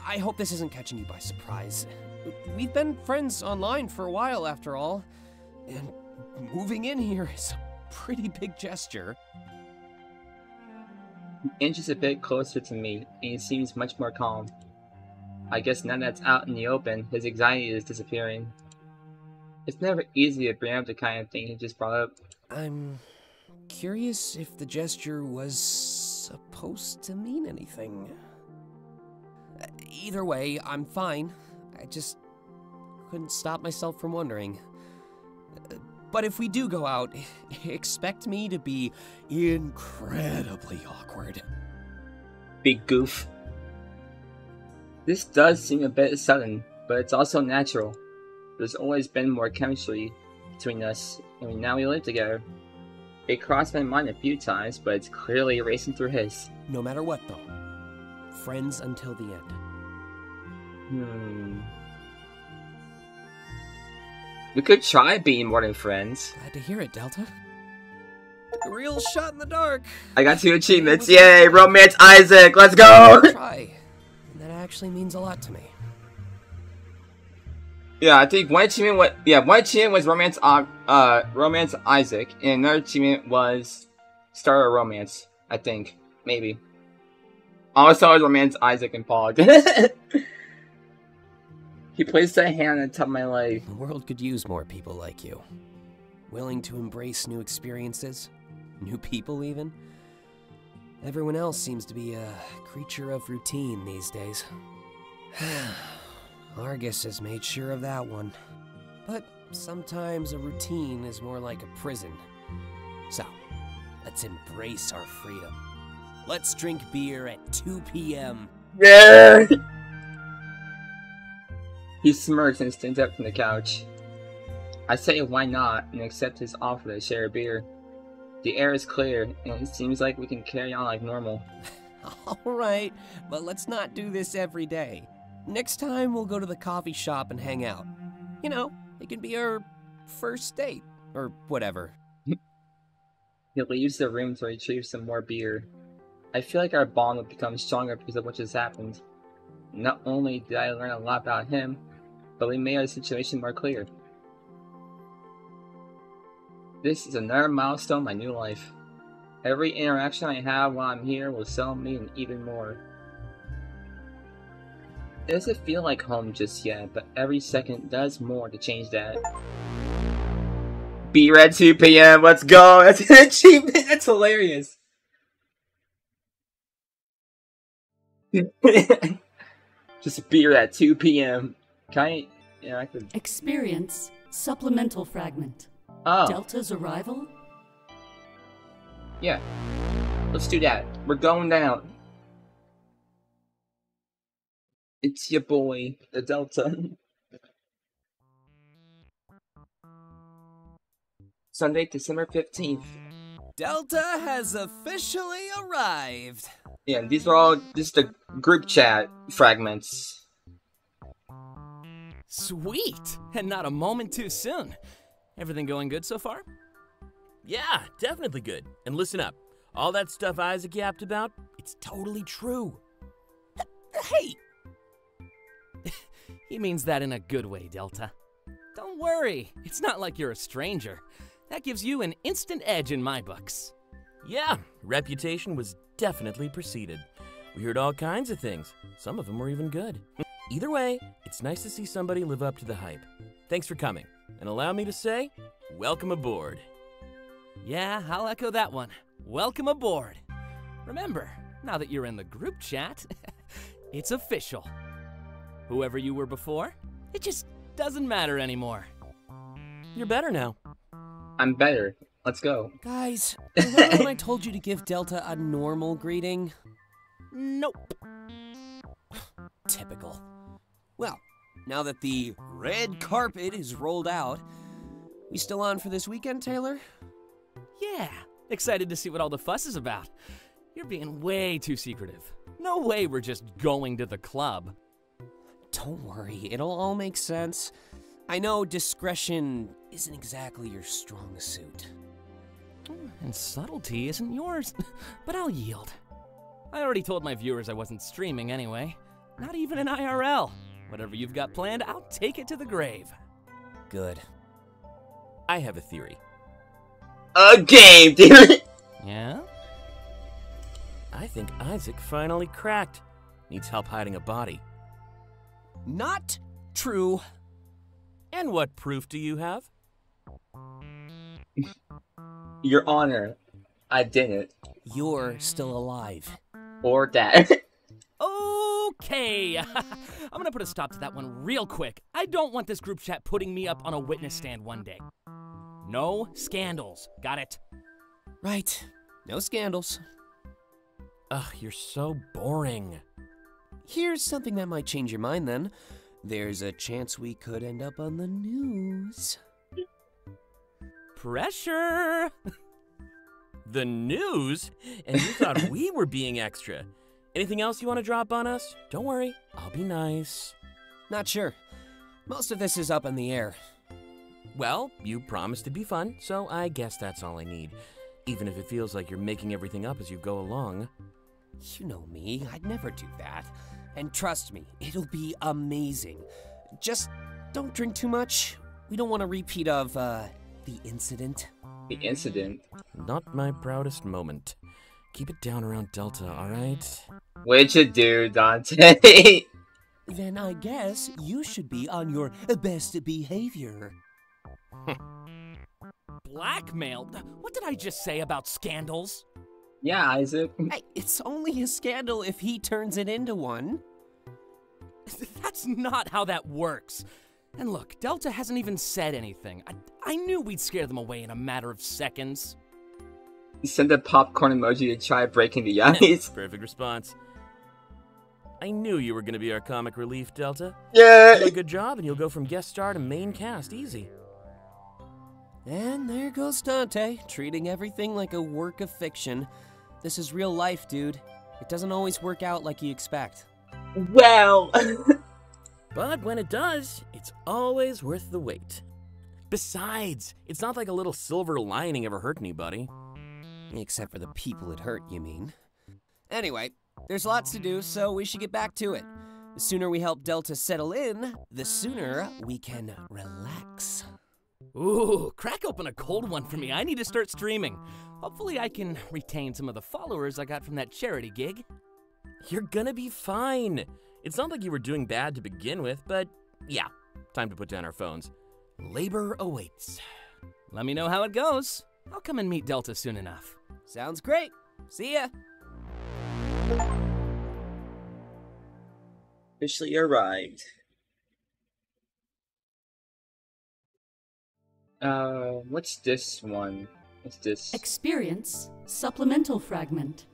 I hope this isn't catching you by surprise. We've been friends online for a while, after all. And moving in here is a pretty big gesture. He inches a bit closer to me, and he seems much more calm. I guess now that's out in the open, his anxiety is disappearing. It's never easy to bring up the kind of thing he just brought up. I'm curious if the gesture was supposed to mean anything. Either way, I'm fine. I just couldn't stop myself from wondering. But if we do go out, expect me to be incredibly awkward. Big goof. This does seem a bit sudden, but it's also natural. There's always been more chemistry between us, and now we live together. It crossed my mind a few times, but it's clearly racing through his. No matter what, though. Friends until the end. We could try being more than friends. Glad to hear it, Delta. A real shot in the dark. I got 2 achievements. Yay! Romance Isaac! Let's go! Try. And that actually means a lot to me. Yeah, I think one achievement was romance Isaac, and another achievement was start a romance. I think, maybe. Also, it was romance Isaac and Pog. He placed a hand on top of my leg. The world could use more people like you. Willing to embrace new experiences, new people even. Everyone else seems to be a creature of routine these days. Argus has made sure of that one. But sometimes a routine is more like a prison. So, let's embrace our freedom. Let's drink beer at 2 p.m. Yeah! He smirks and stands up from the couch. I say why not, and accept his offer to share a beer. The air is clear, and it seems like we can carry on like normal. Alright, but let's not do this every day. Next time we'll go to the coffee shop and hang out. You know, it can be our first date, or whatever. He leaves the room to retrieve some more beer. I feel like our bond will become stronger because of what just happened. Not only did I learn a lot about him, but we made our situation more clear. This is another milestone in my new life. Every interaction I have while I'm here will sell me an even more. It doesn't feel like home just yet, but every second does more to change that. Beer at 2 p.m. Let's go! That's an achievement! That's hilarious! Just beer at 2 p.m. Can I... Yeah, I could... Experience supplemental fragment. Oh. Delta's arrival? Yeah. Let's do that. We're going down. It's your boy, the Delta. Sunday, December 15th. Delta has officially arrived. Yeah, these are all just the group chat fragments. Sweet! And not a moment too soon. Everything going good so far? Yeah, definitely good. And listen up. All that stuff Isaac yapped about, it's totally true. Hey! He means that in a good way, Delta. Don't worry, it's not like you're a stranger. That gives you an instant edge in my books. Yeah, reputation was definitely preceded. We heard all kinds of things. Some of them were even good. Either way, it's nice to see somebody live up to the hype. Thanks for coming, and allow me to say, welcome aboard. Yeah, I'll echo that one. Welcome aboard. Remember, now that you're in the group chat, it's official. Whoever you were before, it just doesn't matter anymore. You're better now. I'm better. Let's go. Guys, remember when I told you to give Delta a normal greeting? Nope. Typical. Well, now that the red carpet is rolled out, we still on for this weekend, Taylor? Yeah, excited to see what all the fuss is about. You're being way too secretive. No way we're just going to the club. Don't worry, it'll all make sense. I know discretion isn't exactly your strong suit. And subtlety isn't yours, but I'll yield. I already told my viewers I wasn't streaming anyway. Not even in IRL. Whatever you've got planned, I'll take it to the grave. Good. I have a theory. A game, dude! Yeah? I think Isaac finally cracked. Needs help hiding a body. Not true. And what proof do you have? Your Honor, I didn't. You're still alive. Or that. Okay, I'm gonna put a stop to that one real quick. I don't want this group chat putting me up on a witness stand one day. No scandals, got it? Right, no scandals. Ugh, you're so boring. Here's something that might change your mind then. There's a chance we could end up on the news. Pressure! The news? And you thought we were being extra. Anything else you want to drop on us? Don't worry, I'll be nice. Not sure. Most of this is up in the air. Well, you promised to be fun, so I guess that's all I need. Even if it feels like you're making everything up as you go along. You know me, I'd never do that. And trust me, it'll be amazing. Just don't drink too much. We don't want a repeat of, the incident. The incident? Not my proudest moment. Keep it down around Delta, alright? What'd you do, Dante? Then I guess you should be on your best behavior. Blackmail? What did I just say about scandals? Yeah, Isaac. Hey, it's only a scandal if he turns it into one. That's not how that works. And look, Delta hasn't even said anything. I knew we'd scare them away in a matter of seconds. Send a popcorn emoji to try breaking the ice. Perfect response. I knew you were going to be our comic relief, Delta. Yeah! Do a good job and you'll go from guest star to main cast easy. And there goes Dante, treating everything like a work of fiction. This is real life, dude. It doesn't always work out like you expect. Well... But when it does, it's always worth the wait. Besides, it's not like a little silver lining ever hurt anybody. Except for the people it hurt, you mean? Anyway, there's lots to do, so we should get back to it. The sooner we help Delta settle in, the sooner we can relax. Ooh, crack open a cold one for me. I need to start streaming. Hopefully I can retain some of the followers I got from that charity gig. You're gonna be fine. It's not like you were doing bad to begin with, but yeah, time to put down our phones. Labor awaits. Let me know how it goes. I'll come and meet Delta soon enough. Sounds great. See ya. Officially arrived. What's this one? What's this? Experience supplemental fragment.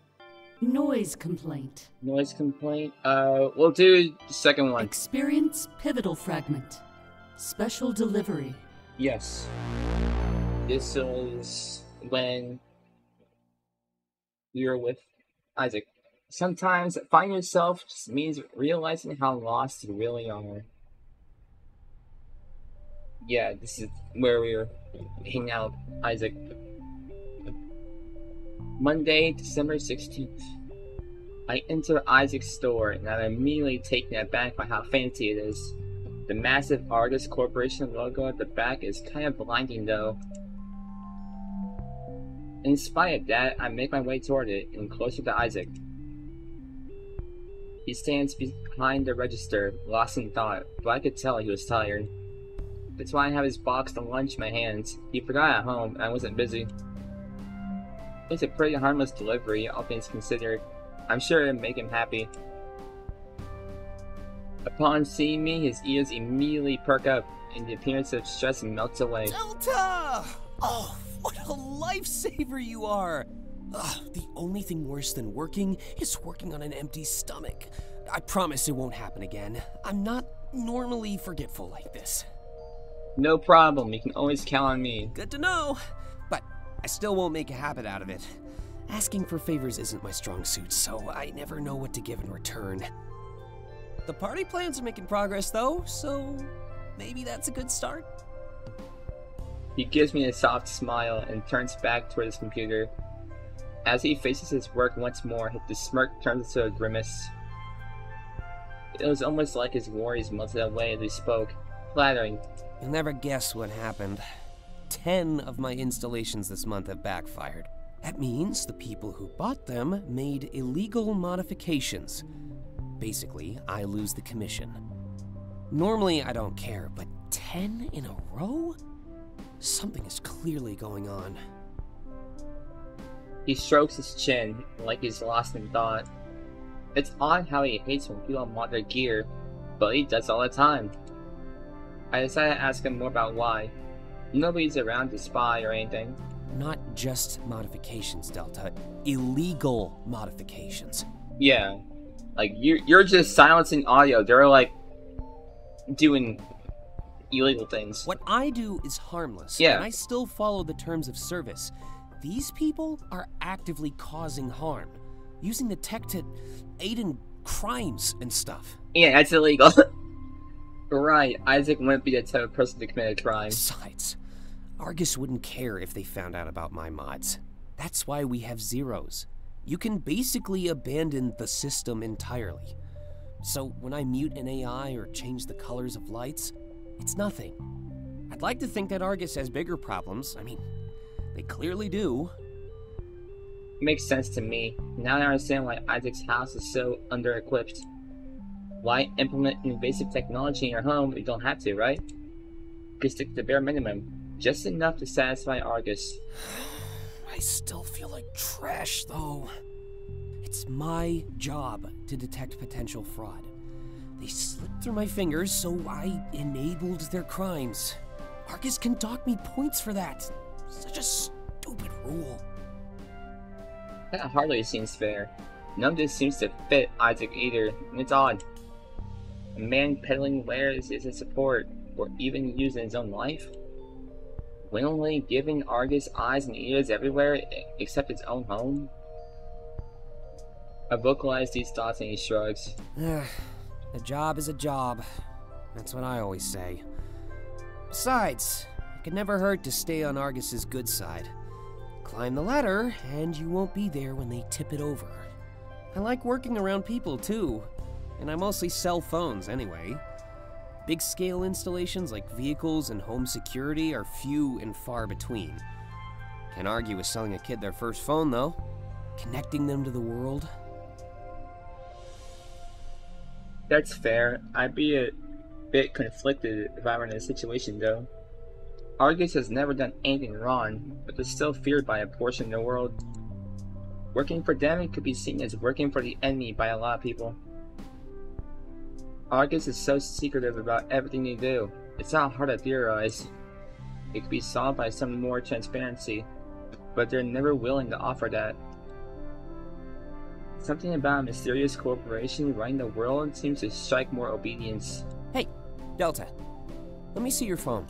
Noise complaint. Noise complaint? We'll do the second one. Experience pivotal fragment. Special delivery. Yes. This is when you're with Isaac. Sometimes finding yourself just means realizing how lost you really are. Yeah, this is where we're hanging out, Isaac. Monday, December 16th. I enter Isaac's store and I'm immediately taken aback by how fancy it is. The massive Argus Corporation logo at the back is kind of blinding though. In spite of that, I make my way toward it and closer to Isaac. He stands behind the register, lost in thought, but I could tell he was tired. That's why I have his box of lunch in my hands. He forgot at home and I wasn't busy. It's a pretty harmless delivery, all things considered. I'm sure it'll make him happy. Upon seeing me, his ears immediately perk up, and the appearance of stress melts away. Delta! Oh, what a lifesaver you are! Ugh, the only thing worse than working is working on an empty stomach. I promise it won't happen again. I'm not normally forgetful like this. No problem, you can always count on me. Good to know, but I still won't make a habit out of it. Asking for favors isn't my strong suit, so I never know what to give in return. The party plans are making progress though, so maybe that's a good start. He gives me a soft smile and turns back toward his computer. As he faces his work once more, the smirk turns into a grimace. It was almost like his worries melted away as he spoke, flattering. You'll never guess what happened. 10 of my installations this month have backfired. That means the people who bought them made illegal modifications. Basically, I lose the commission. Normally, I don't care, but 10 in a row? Something is clearly going on. He strokes his chin, like he's lost in thought. It's odd how he hates when people mod their gear, but he does all the time. I decided to ask him more about why. Nobody's around to spy or anything. Not just modifications, Delta. Illegal modifications. Yeah. Like, you're just silencing audio. They're, like, doing illegal things. What I do is harmless, yeah. And I still follow the terms of service. These people are actively causing harm, using the tech to aid in crimes and stuff. Yeah, that's illegal. Right, Isaac wouldn't be the type of person to commit a crime. Besides, Argus wouldn't care if they found out about my mods. That's why we have zeros. You can basically abandon the system entirely. So when I mute an AI or change the colors of lights, it's nothing. I'd like to think that Argus has bigger problems. I mean, they clearly do. Makes sense to me. Now I understand why Isaac's house is so under-equipped. Why implement invasive technology in your home if you don't have to, right? You can stick to the bare minimum. Just enough to satisfy Argus. I still feel like trash, though. It's my job to detect potential fraud. They slipped through my fingers, so I enabled their crimes. Argus can dock me points for that. Such a stupid rule. That hardly seems fair. None of this seems to fit Isaac either, and it's odd. A man peddling wares isn't support, or even used in his own life? Willingly giving Argus eyes and ears everywhere except his own home? I vocalize these thoughts and he shrugs. A job is a job. That's what I always say. Besides, it could never hurt to stay on Argus's good side. Climb the ladder, and you won't be there when they tip it over. I like working around people, too. And I mostly sell phones, anyway. Big-scale installations like vehicles and home security are few and far between. Can't argue with selling a kid their first phone, though. Connecting them to the world. That's fair. I'd be a bit conflicted if I were in a situation, though. Argus has never done anything wrong, but is still feared by a portion of the world. Working for them could be seen as working for the enemy by a lot of people. Argus is so secretive about everything they do. It's not hard to theorize. It could be solved by some more transparency, but they're never willing to offer that. Something about a mysterious corporation running the world seems to strike more obedience. Hey, Delta. Let me see your phone.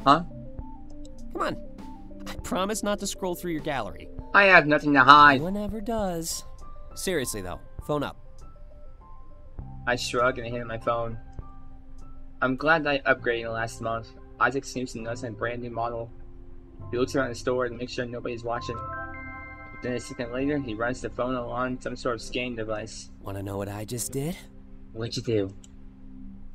Huh? Come on. I promise not to scroll through your gallery. I have nothing to hide. No one ever does. Seriously, though. Phone up. I shrug and I hand my phone. I'm glad that I upgraded last month. Isaac seems to notice my brand new model. He looks around the store to make sure nobody's watching. Then a second later, he runs the phone along some sort of scanning device. Wanna know what I just did? What'd you do?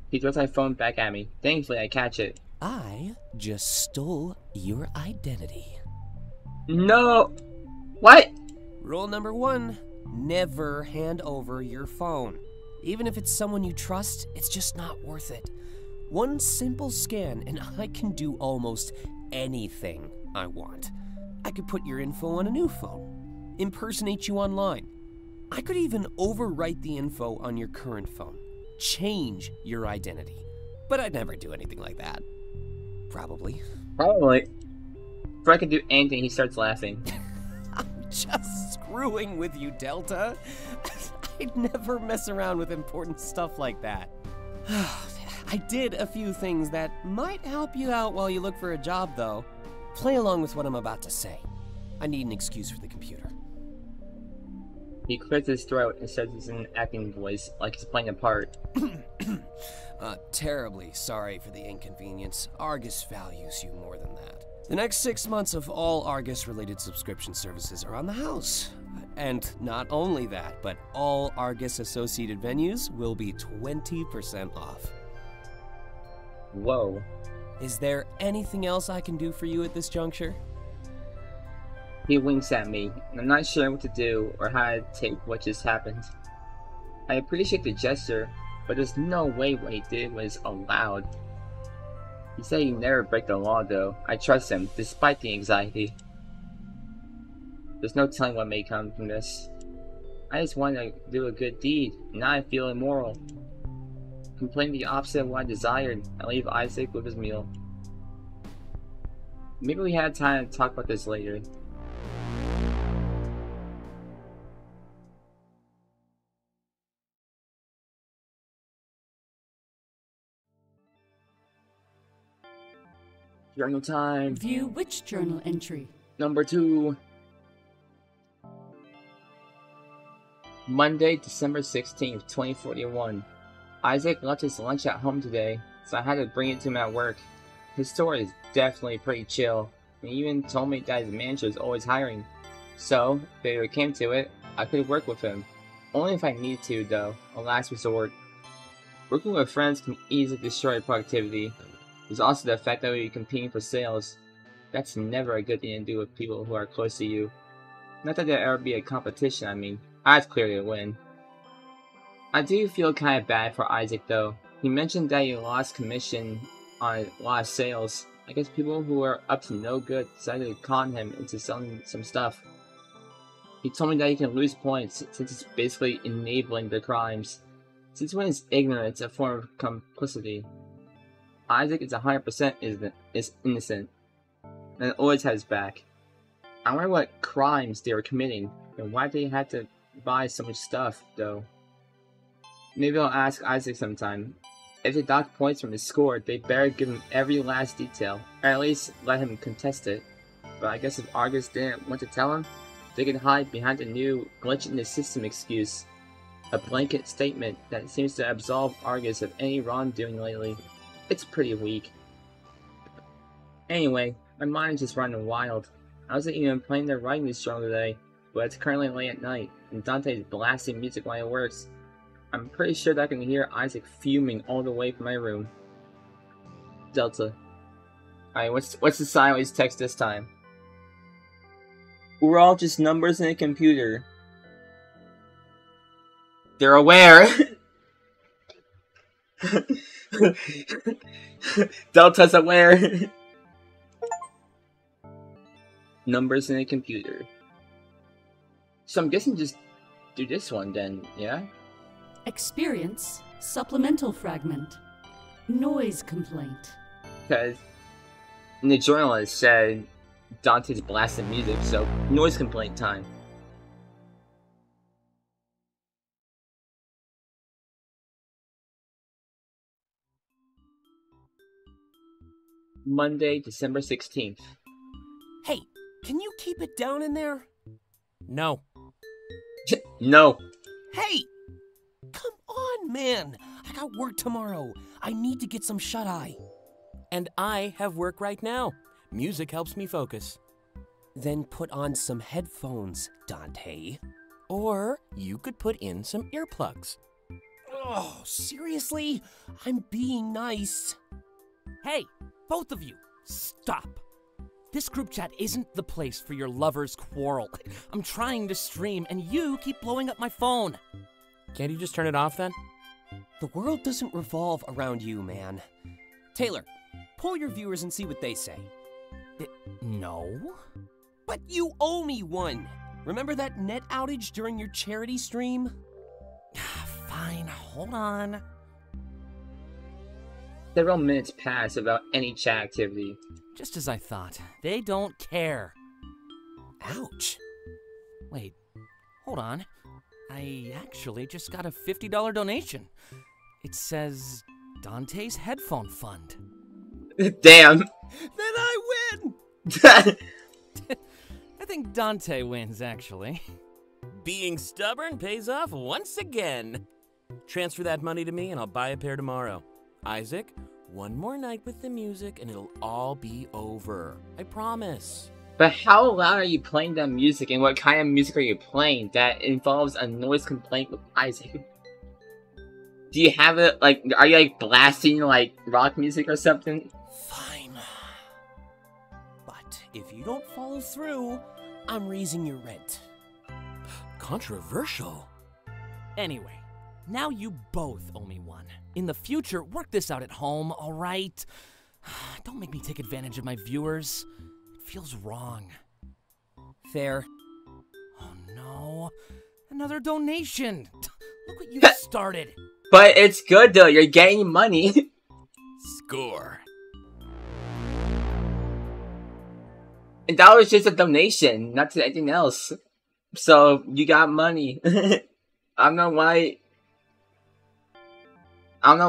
He throws my phone back at me. Thankfully, I catch it. I just stole your identity. No! What? Rule number 1, never hand over your phone. Even if it's someone you trust, it's just not worth it. One simple scan and I can do almost anything I want. I could put your info on a new phone, impersonate you online. I could even overwrite the info on your current phone, change your identity. But I'd never do anything like that. Probably. Probably. Before I can do anything, he starts laughing. I'm just screwing with you, Delta. I'd never mess around with important stuff like that. I did a few things that might help you out while you look for a job, though. Play along with what I'm about to say. I need an excuse for the computer. He clears his throat and says this in an acting voice, like he's playing a part. Terribly sorry for the inconvenience. Argus values you more than that. The next 6 months of all Argus-related subscription services are on the house. And not only that, but all Argus-associated venues will be 20% off. Whoa. Is there anything else I can do for you at this juncture? He winks at me, and I'm not sure what to do or how to take what just happened. I appreciate the gesture, but there's no way what he did was allowed. He said he'd never break the law, though. I trust him, despite the anxiety. There's no telling what may come from this. I just want to do a good deed, and now I feel immoral. Completely the opposite of what I desired. I leave Isaac with his meal. Maybe we had time to talk about this later. Journal time. View which journal entry? Number 2. Monday, December 16th, 2041. Isaac left his lunch at home today, so I had to bring it to him at work. His store is definitely pretty chill, and he even told me that his manager is always hiring. So, if it came to it, I could work with him. Only if I needed to, though, a last resort. Working with friends can easily destroy productivity. There's also the fact that we'll be competing for sales. That's never a good thing to do with people who are close to you. Not that there'll ever be a competition, I mean. I was clearly to win. I do feel kind of bad for Isaac, though. He mentioned that he lost commission on a lot of sales. I guess people who are up to no good decided to con him into selling some stuff. He told me that he can lose points since it's basically enabling the crimes. Since when is ignorance a form of complicity? Isaac is 100% innocent, and always has his back. I wonder what crimes they were committing, and why they had to buy so much stuff, though. Maybe I'll ask Isaac sometime. If they dock points from his score, they better give him every last detail, or at least let him contest it. But I guess if Argus didn't want to tell him, they can hide behind a new glitch in the system excuse. A blanket statement that seems to absolve Argus of any wrongdoing lately. It's pretty weak. Anyway, my mind is just running wild. I wasn't even planning to write this journal today, but it's currently late at night, and Dante is blasting music while he works. I'm pretty sure that I can hear Isaac fuming all the way from my room. Delta. Alright, what's the sideways text this time? We're all just numbers in a computer. They're aware! Delta's aware! Numbers in a computer. So I'm guessing just do this one then, yeah? Experience supplemental fragment. Noise complaint. Because in the journal it said Dante's blasting music, so noise complaint time. Monday, December 16th. Hey, can you keep it down in there? No. No. Hey! Come on, man! I got work tomorrow. I need to get some shut-eye. And I have work right now. Music helps me focus. Then put on some headphones, Dante. Or you could put in some earplugs. Oh, seriously? I'm being nice. Hey, both of you, stop. This group chat isn't the place for your lover's quarrel. I'm trying to stream, and you keep blowing up my phone. Can't you just turn it off then? The world doesn't revolve around you, man. Taylor, poll your viewers and see what they say. No? But you owe me one! Remember that net outage during your charity stream? Fine, hold on. Several minutes pass without any chat activity. Just as I thought. They don't care. Ouch. Wait, hold on. I actually just got a $50 donation. It says Dante's headphone fund. Damn. Then I win! I think Dante wins, actually. Being stubborn pays off once again. Transfer that money to me and I'll buy a pair tomorrow. Isaac, one more night with the music and it'll all be over. I promise. But how loud are you playing that music, and what kind of music are you playing that involves a noise complaint with Isaac? Do you have it, like, are you, like, blasting, like, rock music or something? Fine. But if you don't follow through, I'm raising your rent. Controversial. Anyway, now you both owe me one. In the future, work this out at home, alright? Don't make me take advantage of my viewers. It feels wrong. Fair. Oh no. Another donation. Look what you started. But it's good though, you're getting money. Score. And that was just a donation, not to anything else. So, you got money. I don't know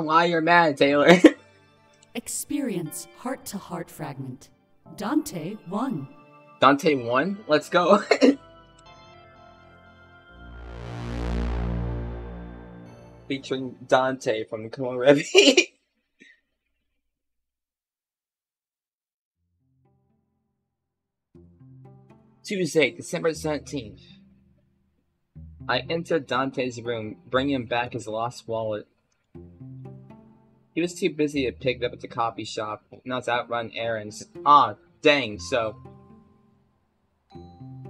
why you're mad, Taylor. Experience heart-to-heart fragment. Dante won. Dante won? Let's go. Featuring Dante from Komorebi. Tuesday, December 17th. I entered Dante's room, bringing back his lost wallet. He was too busy to pick it up at the coffee shop, and I was out running errands. Ah, dang, so...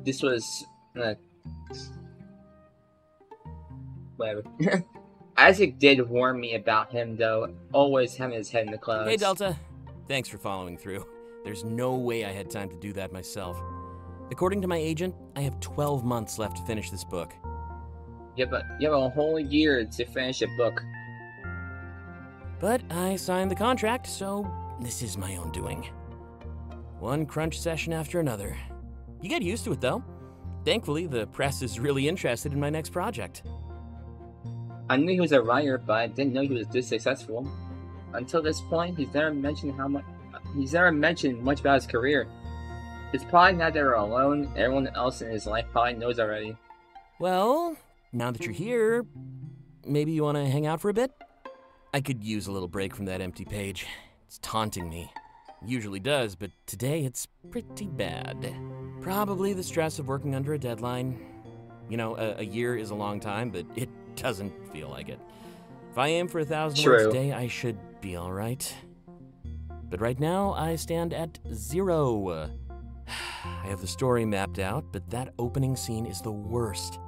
This was... whatever. Isaac did warn me about him, though, always having his head in the clouds. Hey, Delta. Thanks for following through. There's no way I had time to do that myself. According to my agent, I have 12 months left to finish this book. You have a whole year to finish a book. But I signed the contract, so this is my own doing. One crunch session after another. You get used to it, though. Thankfully, the press is really interested in my next project. I knew he was a writer, but I didn't know he was this successful. Until this point, he's never mentioned much about his career. It's probably not that we're alone. Everyone else in his life probably knows already. Well, now that you're here, maybe you want to hang out for a bit? I could use a little break from that empty page. It's taunting me. It usually does, but today it's pretty bad. Probably the stress of working under a deadline. You know, a year is a long time, but it doesn't feel like it. If I aim for 1,000 words a day, I should be all right. But right now, I stand at 0. I have the story mapped out, but that opening scene is the worst.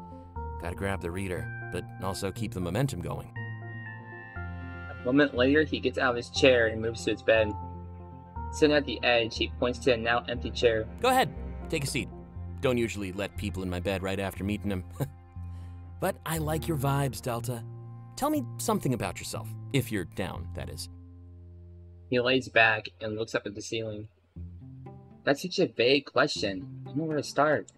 Gotta grab the reader, but also keep the momentum going. A moment later, he gets out of his chair and moves to his bed. Sitting at the edge, he points to a now empty chair. Go ahead, take a seat. Don't usually let people in my bed right after meeting them. But I like your vibes, Delta. Tell me something about yourself, if you're down, that is. He lays back and looks up at the ceiling. That's such a vague question. I don't know where to start.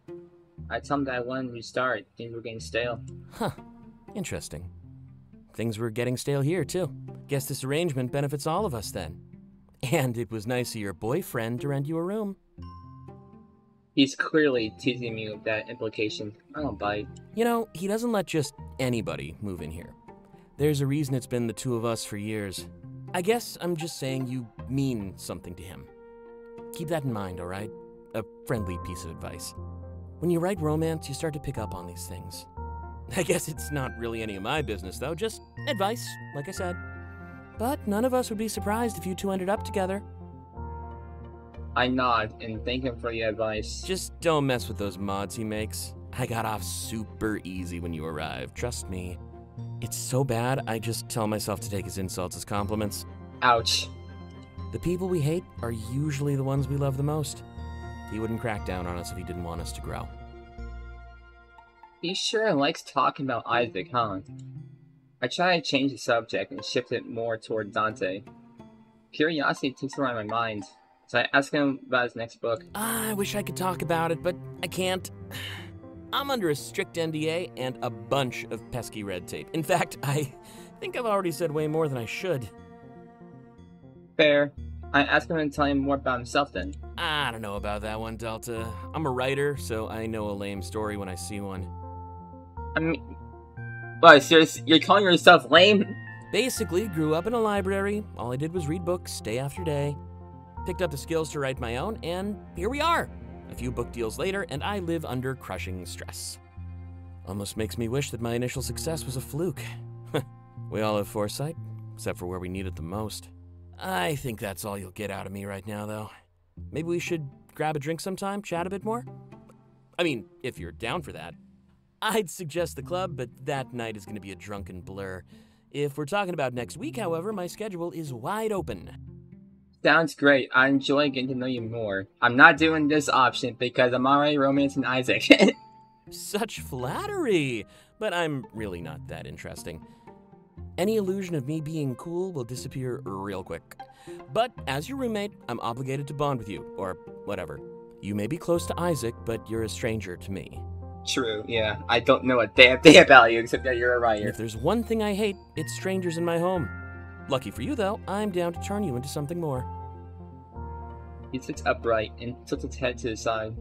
I told him that I wanted to start. Things were getting stale. Huh. Interesting. Things were getting stale here, too. Guess this arrangement benefits all of us, then. And it was nice of your boyfriend to rent you a room. He's clearly teasing me with that implication. I don't bite. You know, he doesn't let just anybody move in here. There's a reason it's been the two of us for years. I guess I'm just saying you mean something to him. Keep that in mind, all right? A friendly piece of advice. When you write romance, you start to pick up on these things. I guess it's not really any of my business, though. Just advice, like I said. But none of us would be surprised if you two ended up together. I nod and thank him for the advice. Just don't mess with those mods he makes. I got off super easy when you arrived, trust me. It's so bad, I just tell myself to take his insults as compliments. Ouch. The people we hate are usually the ones we love the most. He wouldn't crack down on us if he didn't want us to grow. He sure likes talking about Isaac, huh? I try to change the subject and shift it more toward Dante. Curiosity takes around my mind, so I ask him about his next book. I wish I could talk about it, but I can't. I'm under a strict NDA and a bunch of pesky red tape. In fact, I think I've already said way more than I should. Fair. I ask him to tell him more about himself then. I don't know about that one, Delta. I'm a writer, so I know a lame story when I see one. I mean... What, you're calling yourself lame? Basically, grew up in a library. All I did was read books day after day. Picked up the skills to write my own, and here we are. A few book deals later, and I live under crushing stress. Almost makes me wish that my initial success was a fluke. We all have foresight, except for where we need it the most. I think that's all you'll get out of me right now, though. Maybe we should grab a drink sometime, chat a bit more? I mean, if you're down for that. I'd suggest the club, but that night is going to be a drunken blur. If we're talking about next week, however, my schedule is wide open. Sounds great. I enjoy getting to know you more. I'm not doing this option because I'm already romancing Isaac. Such flattery! But I'm really not that interesting. Any illusion of me being cool will disappear real quick. But as your roommate, I'm obligated to bond with you, or whatever. You may be close to Isaac, but you're a stranger to me. True, yeah. I don't know a damn thing about you except that you're a writer. If there's one thing I hate, it's strangers in my home. Lucky for you, though, I'm down to turn you into something more. He sits upright and tilts his head to the side.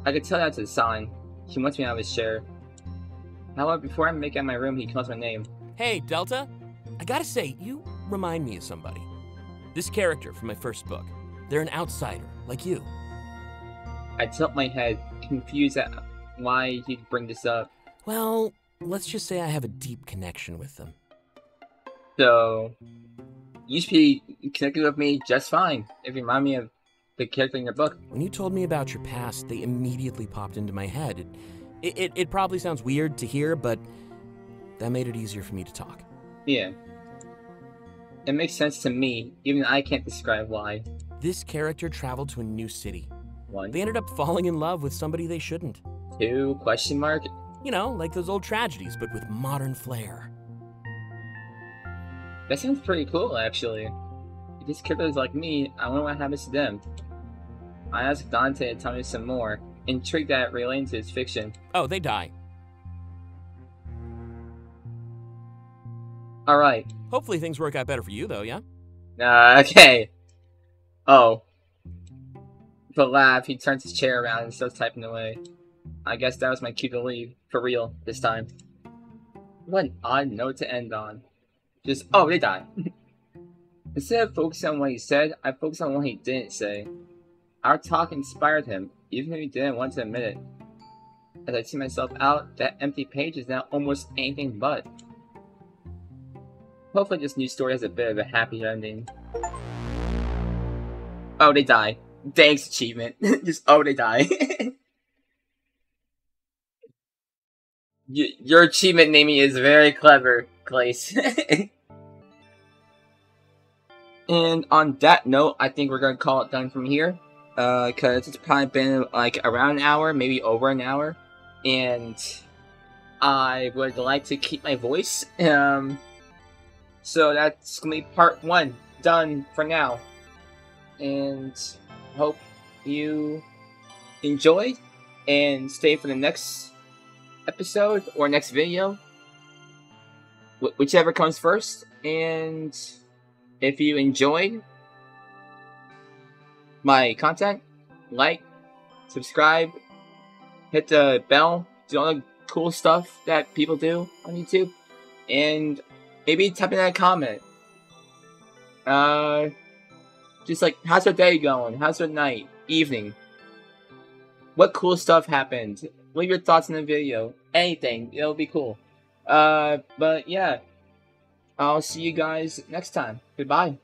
I could tell that's a sign. He wants me out of his chair. However, before I make it out of my room, he calls my name. Hey, Delta. I gotta say, you remind me of somebody. This character from my first book. They're an outsider, like you. I tilt my head, confused at why he'd bring this up. Well, let's just say I have a deep connection with them. So, you should be connected with me just fine. If you remind me of the character in your book. When you told me about your past, they immediately popped into my head. It probably sounds weird to hear, but that made it easier for me to talk. Yeah. It makes sense to me, even I can't describe why. This character traveled to a new city. 1. They ended up falling in love with somebody they shouldn't. 2? Question mark? You know, like those old tragedies, but with modern flair. That sounds pretty cool, actually. If this character is like me, I wonder what happens to them. I asked Dante to tell me some more, intrigued that it relates to his fiction. Oh, they die. Alright. Hopefully things work out better for you, though, yeah? Okay. Oh. the laugh, he turns his chair around and starts typing away. I guess that was my cue to leave, for real, this time. What an odd note to end on. Just, oh, they die. Instead of focusing on what he said, I focused on what he didn't say. Our talk inspired him, even if he didn't want to admit it. As I see myself out, that empty page is now almost anything but. Hopefully this new story has a bit of a happy ending. Oh, they die. Thanks, achievement. Just, oh, they die. Your achievement naming is very clever, Klace. And on that note, I think we're gonna call it done from here. Cause it's probably been like around an hour, maybe over an hour. And I would like to keep my voice. So that's gonna be part 1 done for now. And hope you enjoyed and stay for the next episode or next video, whichever comes first. And if you enjoyed my content, like, subscribe, hit the bell, do all the cool stuff that people do on YouTube, and maybe type in a comment. Just like, how's your day going? How's your night? Evening? What cool stuff happened? Leave your thoughts in the video. Anything. It'll be cool. But yeah. I'll see you guys next time. Goodbye.